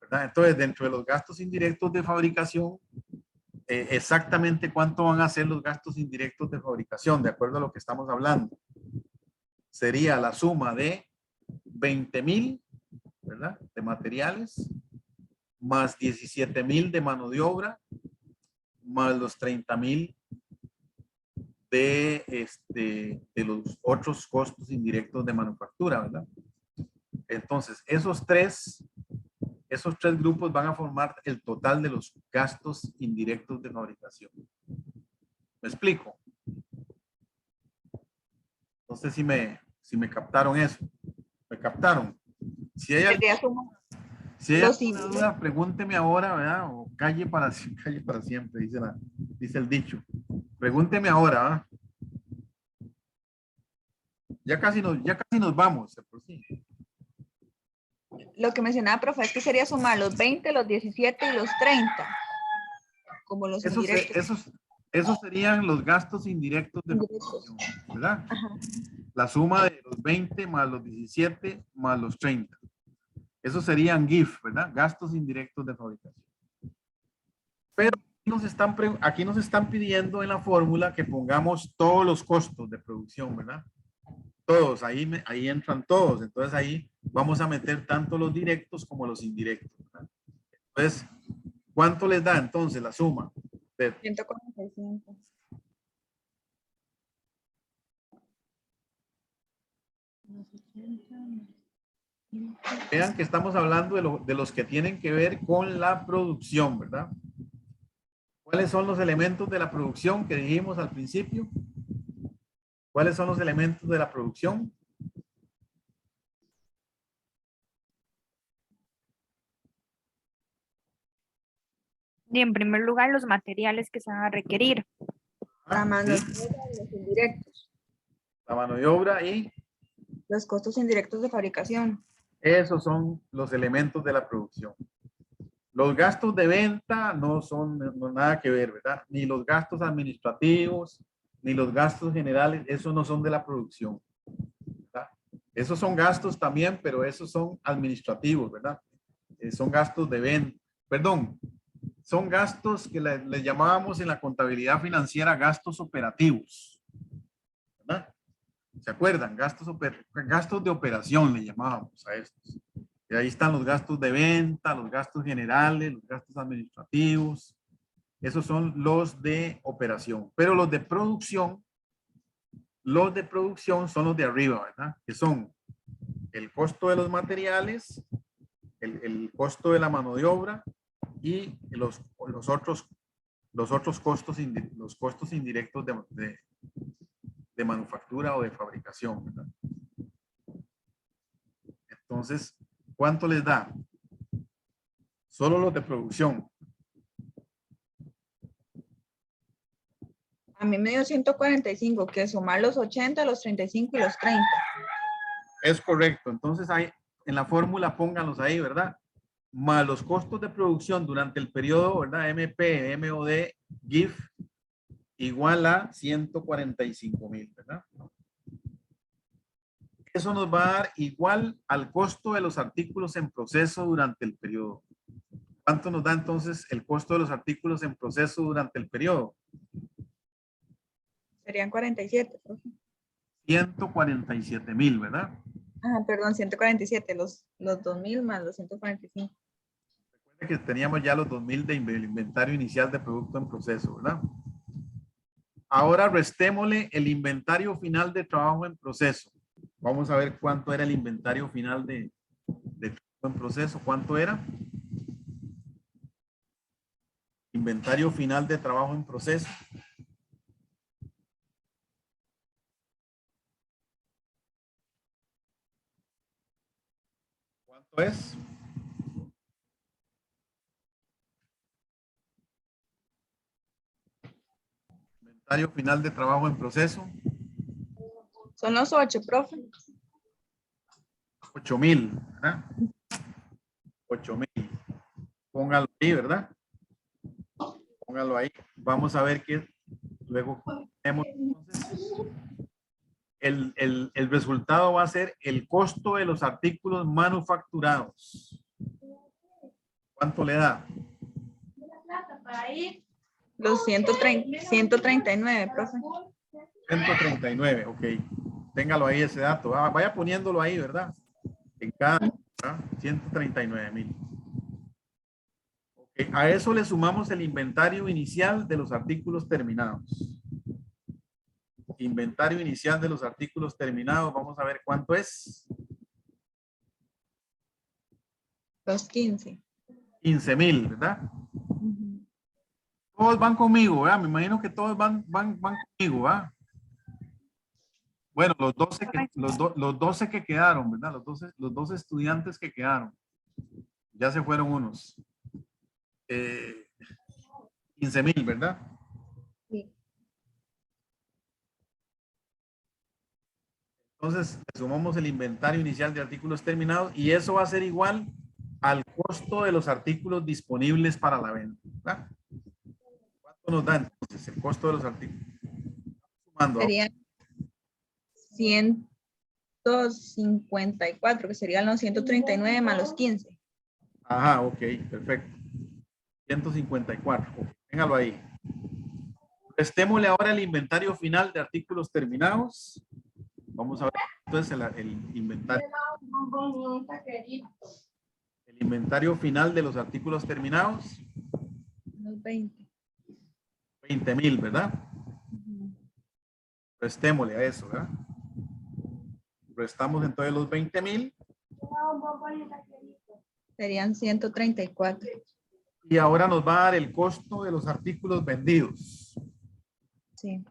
¿verdad? Entonces, dentro de los gastos indirectos de fabricación, exactamente cuánto van a ser los gastos indirectos de fabricación, de acuerdo a lo que estamos hablando. Sería la suma de 20,000, ¿verdad? De materiales, más 17,000 de mano de obra, más los 30,000 de los otros costos indirectos de manufactura, ¿verdad? Entonces, esos tres grupos van a formar el total de los gastos indirectos de fabricación. ¿Me explico? No sé si me captaron eso. ¿Me captaron? Si hay alguna duda, pregúnteme ahora, ¿verdad? O calle para siempre, dice el dicho. Pregúnteme ahora, ¿verdad? Ya casi nos vamos. Por sí. Lo que mencionaba, profe, es que sería sumar los 20, los 17 y los 30. Como los indirectos. Esos serían los gastos indirectos de fabricación, ¿verdad? Ajá. La suma de los 20 más los 17 más los 30. Esos serían GIF, ¿verdad? Gastos indirectos de fabricación. Pero aquí nos están pidiendo en la fórmula que pongamos todos los costos de producción, ¿verdad? Todos, ahí entran todos. Entonces ahí vamos a meter tanto los directos como los indirectos, ¿verdad? Entonces, ¿cuánto les da entonces la suma? 145. Vean que estamos hablando de los que tienen que ver con la producción, ¿verdad? ¿Cuáles son los elementos de la producción que dijimos al principio? ¿Cuáles son los elementos de la producción? Y en primer lugar, los materiales que se van a requerir. La mano de Sí. obra y los indirectos. La mano de obra y Los costos indirectos de fabricación. esos son los elementos de la producción. Los gastos de venta no son nada que ver, ¿verdad? Ni los gastos administrativos, ni los gastos generales, esos no son de la producción, ¿verdad? Esos son gastos también, pero esos son administrativos, ¿verdad? Son gastos de venta, perdón, son gastos que le llamábamos en la contabilidad financiera gastos operativos, ¿verdad? ¿Se acuerdan? Gastos de operación le llamábamos a estos. Y ahí están los gastos de venta, los gastos generales, los gastos administrativos. Esos son los de operación. Pero los de producción son los de arriba, ¿verdad? Que son el costo de los materiales, el costo de la mano de obra y los otros costos, los costos indirectos de manufactura o de fabricación, ¿verdad? Entonces, ¿cuánto les da? Solo los de producción. A mí me dio 145, que es sumar los 80, los 35 y los 30. Es correcto. Entonces, ahí en la fórmula pónganlos ahí, ¿verdad? más los costos de producción durante el periodo, ¿verdad? MP, MOD, GIF, igual a 145,000, ¿verdad? Eso nos va a dar igual al costo de los artículos en proceso durante el periodo. ¿Cuánto nos da entonces el costo de los artículos en proceso durante el periodo? Serían 47, profe. 147,000, ¿verdad? Ah, perdón, 147, los 2.000 más los 145. Recuerden que teníamos ya los 2,000 de inventario inicial de producto en proceso, ¿verdad? Ahora restémosle el inventario final de trabajo en proceso. Vamos a ver cuánto era el inventario final de trabajo en proceso. ¿Cuánto era? Inventario final de trabajo en proceso. ¿Cuánto es? Inventario final de trabajo en proceso. Son los 8, profe. 8,000, ¿verdad? 8,000. Póngalo ahí, ¿verdad? Póngalo ahí. Vamos a ver qué luego tenemos. Entonces, el resultado va a ser el costo de los artículos manufacturados. ¿Cuánto le da? Los 139, profe. 139, ok. Téngalo ahí ese dato. Vaya poniéndolo ahí, ¿verdad? En cada, ¿verdad? 139,000. Okay. A eso le sumamos el inventario inicial de los artículos terminados. Inventario inicial de los artículos terminados. Vamos a ver cuánto es. Los 15. 15,000, ¿verdad? Todos van conmigo, ¿verdad? Me imagino que todos van conmigo, ¿verdad? Bueno, los 12 que quedaron, ¿verdad? Los 12 estudiantes que quedaron. Ya se fueron unos. 15,000, ¿verdad? Sí. Entonces, le sumamos el inventario inicial de artículos terminados y eso va a ser igual al costo de los artículos disponibles para la venta, ¿verdad? ¿Cuánto nos da entonces el costo de los artículos? Sumando. Serían 154, que serían los 139 más los 15. Ajá, ok, perfecto. 154. Téngalo ahí. Restémosle ahora el inventario final de artículos terminados. Vamos a ver entonces el inventario. El inventario final de los artículos terminados. Los 20. 20,000, ¿verdad? Restémosle a eso, ¿verdad? Restamos entonces los 20,000. Serían 134. Y ahora nos va a dar el costo de los artículos vendidos. Sí.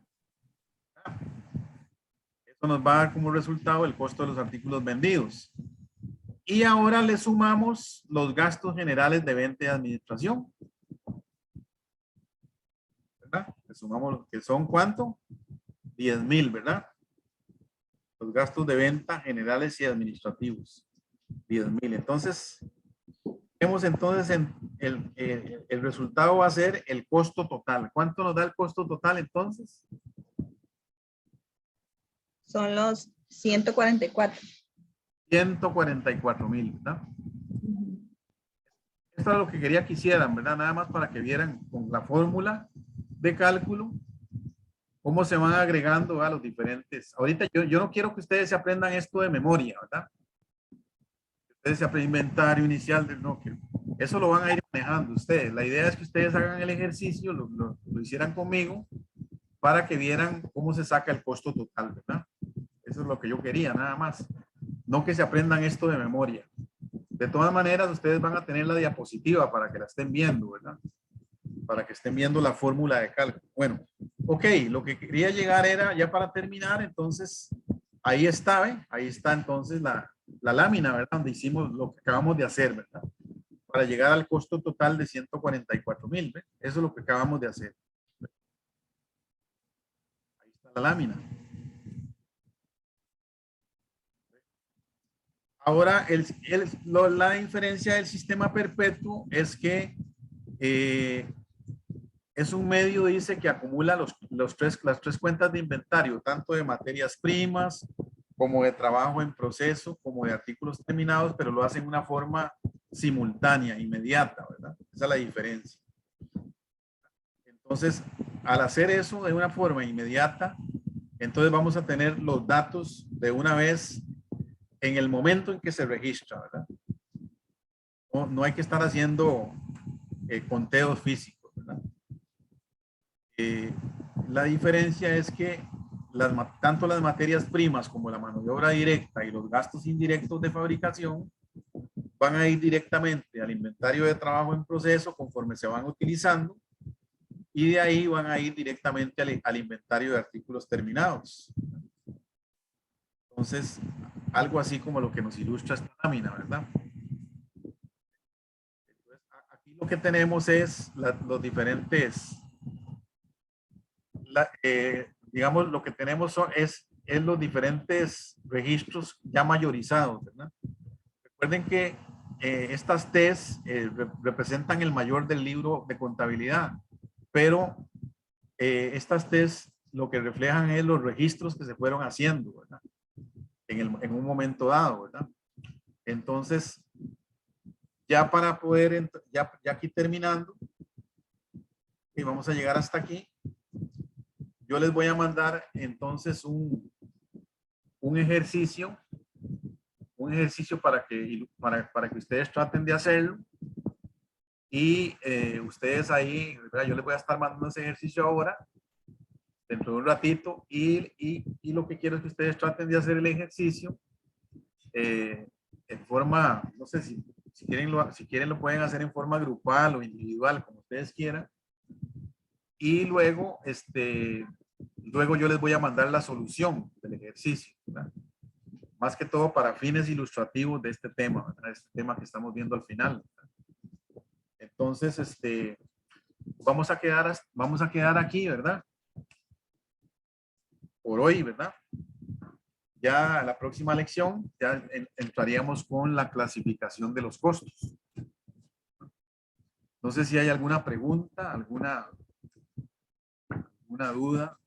Esto nos va a dar como resultado el costo de los artículos vendidos. Y ahora le sumamos los gastos generales de venta y administración. ¿Verdad? Le sumamos que son ¿cuánto? 10,000, ¿verdad? Los gastos de venta generales y administrativos. 10,000. Entonces, vemos entonces el resultado va a ser el costo total. ¿Cuánto nos da el costo total entonces? Son los 144. 144,000, ¿verdad? Esto es lo que quería que hicieran, ¿verdad? Nada más para que vieran con la fórmula de cálculo cómo se van agregando a los diferentes. Ahorita yo no quiero que ustedes se aprendan esto de memoria, ¿verdad? Ustedes se aprendan inventario inicial, no, que eso lo van a ir manejando ustedes. La idea es que ustedes hagan el ejercicio, lo hicieran conmigo, para que vieran cómo se saca el costo total, ¿verdad? Eso es lo que yo quería, nada más. No que se aprendan esto de memoria. De todas maneras, ustedes van a tener la diapositiva para que la estén viendo, ¿verdad? Para que estén viendo la fórmula de cálculo. Bueno, ok, lo que quería llegar era, ya para terminar, entonces, ahí está, ¿ve? Ahí está entonces la lámina, ¿verdad? Donde hicimos lo que acabamos de hacer, ¿verdad? Para llegar al costo total de 144,000, ¿ve? Eso es lo que acabamos de hacer. Ahí está la lámina. Ahora, la diferencia del sistema perpetuo es que es un medio, dice, que acumula las tres cuentas de inventario, tanto de materias primas, como de trabajo en proceso, como de artículos terminados, pero lo hace en una forma simultánea, inmediata, ¿verdad? Esa es la diferencia. Entonces, al hacer eso de una forma inmediata, entonces vamos a tener los datos de una vez en el momento en que se registra, ¿verdad? No hay que estar haciendo conteos físicos, ¿verdad? La diferencia es que tanto las materias primas como la mano de obra directa y los gastos indirectos de fabricación van a ir directamente al inventario de trabajo en proceso conforme se van utilizando, y de ahí van a ir directamente al inventario de artículos terminados. Entonces, algo así como lo que nos ilustra esta lámina, ¿verdad? Entonces, aquí lo que tenemos es los diferentes, digamos, lo que tenemos es los diferentes registros ya mayorizados, ¿verdad? Recuerden que estas T's representan el mayor del libro de contabilidad, pero estas T's lo que reflejan es los registros que se fueron haciendo, ¿verdad? En un momento dado, ¿verdad? Entonces, ya para poder, ya aquí terminando, y vamos a llegar hasta aquí, yo les voy a mandar entonces un ejercicio para que ustedes traten de hacerlo, y ustedes ahí, ¿verdad? Yo les voy a estar mandando ese ejercicio ahora, dentro de un ratito, y lo que quiero es que ustedes traten de hacer el ejercicio en forma, no sé si quieren lo pueden hacer en forma grupal o individual, como ustedes quieran, y luego, luego yo les voy a mandar la solución del ejercicio, ¿verdad? Más que todo para fines ilustrativos de este tema, ¿verdad? Este tema que estamos viendo al final, ¿verdad? Entonces, vamos a quedar aquí, ¿verdad? Por hoy, ¿verdad? Ya la próxima lección ya entraríamos con la clasificación de los costos. No sé si hay alguna pregunta, alguna duda.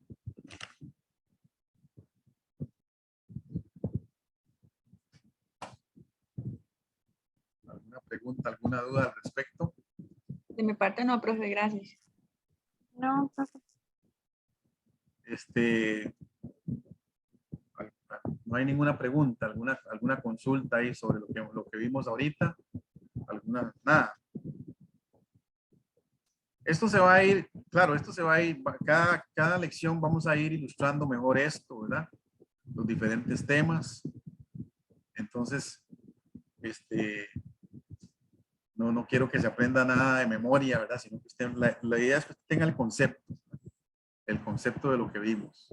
¿Alguna pregunta, alguna duda al respecto? De mi parte no, profe, gracias. No, profe. No hay ninguna pregunta, alguna consulta ahí sobre lo que vimos ahorita, nada. Esto se va a ir, claro, esto se va a ir, cada lección vamos a ir ilustrando mejor esto, ¿verdad? Los diferentes temas. Entonces, no quiero que se aprenda nada de memoria, ¿verdad? Sino que la idea es que usted tenga el concepto de lo que vimos.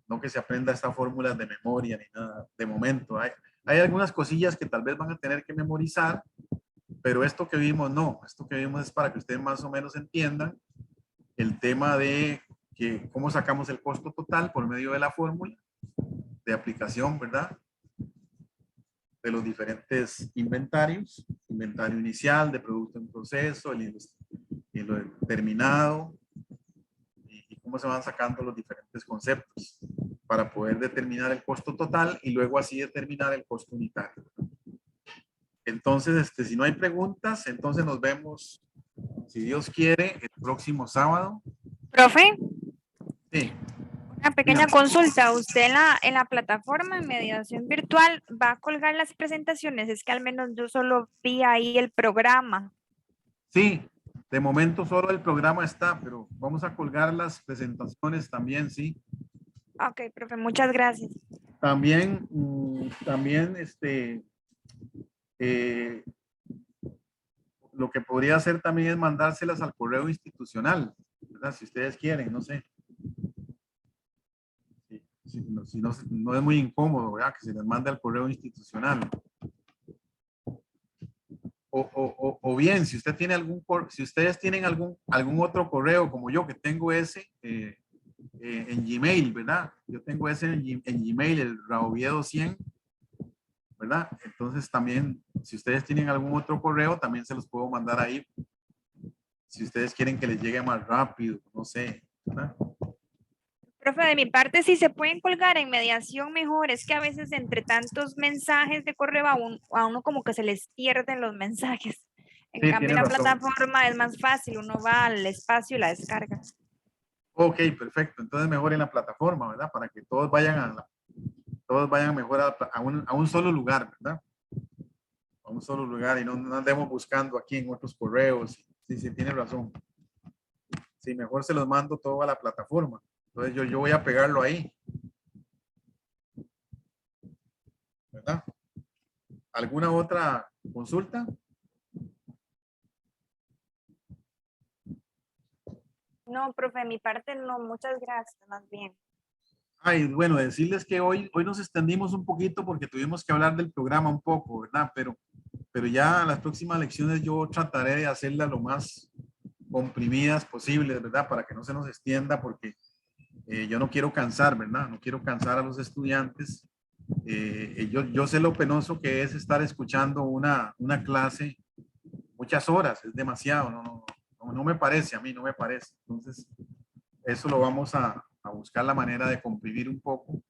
No que se aprenda estas fórmulas de memoria ni nada, de momento. Hay algunas cosillas que tal vez van a tener que memorizar, pero esto que vimos no. Esto que vimos es para que ustedes más o menos entiendan el tema de cómo sacamos el costo total por medio de la fórmula de aplicación, ¿verdad? De los diferentes inventarios, inventario inicial, de producto en proceso, lo terminado, y cómo se van sacando los diferentes conceptos para poder determinar el costo total y luego así determinar el costo unitario. Entonces, si no hay preguntas, entonces nos vemos, si Dios quiere, el próximo sábado. Profe, Sí. una pequeña consulta. ¿Usted en la plataforma de mediación virtual va a colgar las presentaciones? Es que al menos yo solo vi ahí el programa. Sí, de momento solo el programa está, pero vamos a colgar las presentaciones también, sí. Ok, profe, muchas gracias. También, lo que podría hacer también es mandárselas al correo institucional, ¿verdad? Si ustedes quieren, no sé. Si no es muy incómodo, ¿verdad? Que se les mande al correo institucional. O bien, si usted tiene si ustedes tienen algún otro correo como yo, que tengo ese en Gmail, ¿verdad? Yo tengo ese en Gmail, el raoviedo100 ¿verdad? Entonces también, si ustedes tienen algún otro correo, también se los puedo mandar ahí. Si ustedes quieren que les llegue más rápido, no sé, ¿verdad? Profe, de mi parte, si se pueden colgar en mediación mejor, es que a veces entre tantos mensajes de correo a uno como que se les pierden los mensajes. En Sí, cambio, tienen en la razón. plataforma es más fácil, uno va al espacio y la descarga. Ok, perfecto. Entonces mejor en la plataforma, ¿verdad? Para que todos vayan todos vayan mejor a un solo lugar, ¿verdad? A un solo lugar y no andemos buscando aquí en otros correos. Sí, sí, tiene razón. Sí, mejor se los mando todo a la plataforma. Entonces yo voy a pegarlo ahí. ¿Verdad? ¿Alguna otra consulta? No, profe, de mi parte no, muchas gracias, más bien. Ay, bueno, decirles que hoy nos extendimos un poquito porque tuvimos que hablar del programa un poco, ¿verdad? Pero ya las próximas lecciones yo trataré de hacerlas lo más comprimidas posibles, ¿verdad? Para que no se nos extienda porque yo no quiero cansar, ¿verdad? No quiero cansar a los estudiantes. Yo sé lo penoso que es estar escuchando una clase muchas horas, es demasiado, no me parece, a mí no me parece. Entonces, eso lo vamos a buscar la manera de comprimir un poco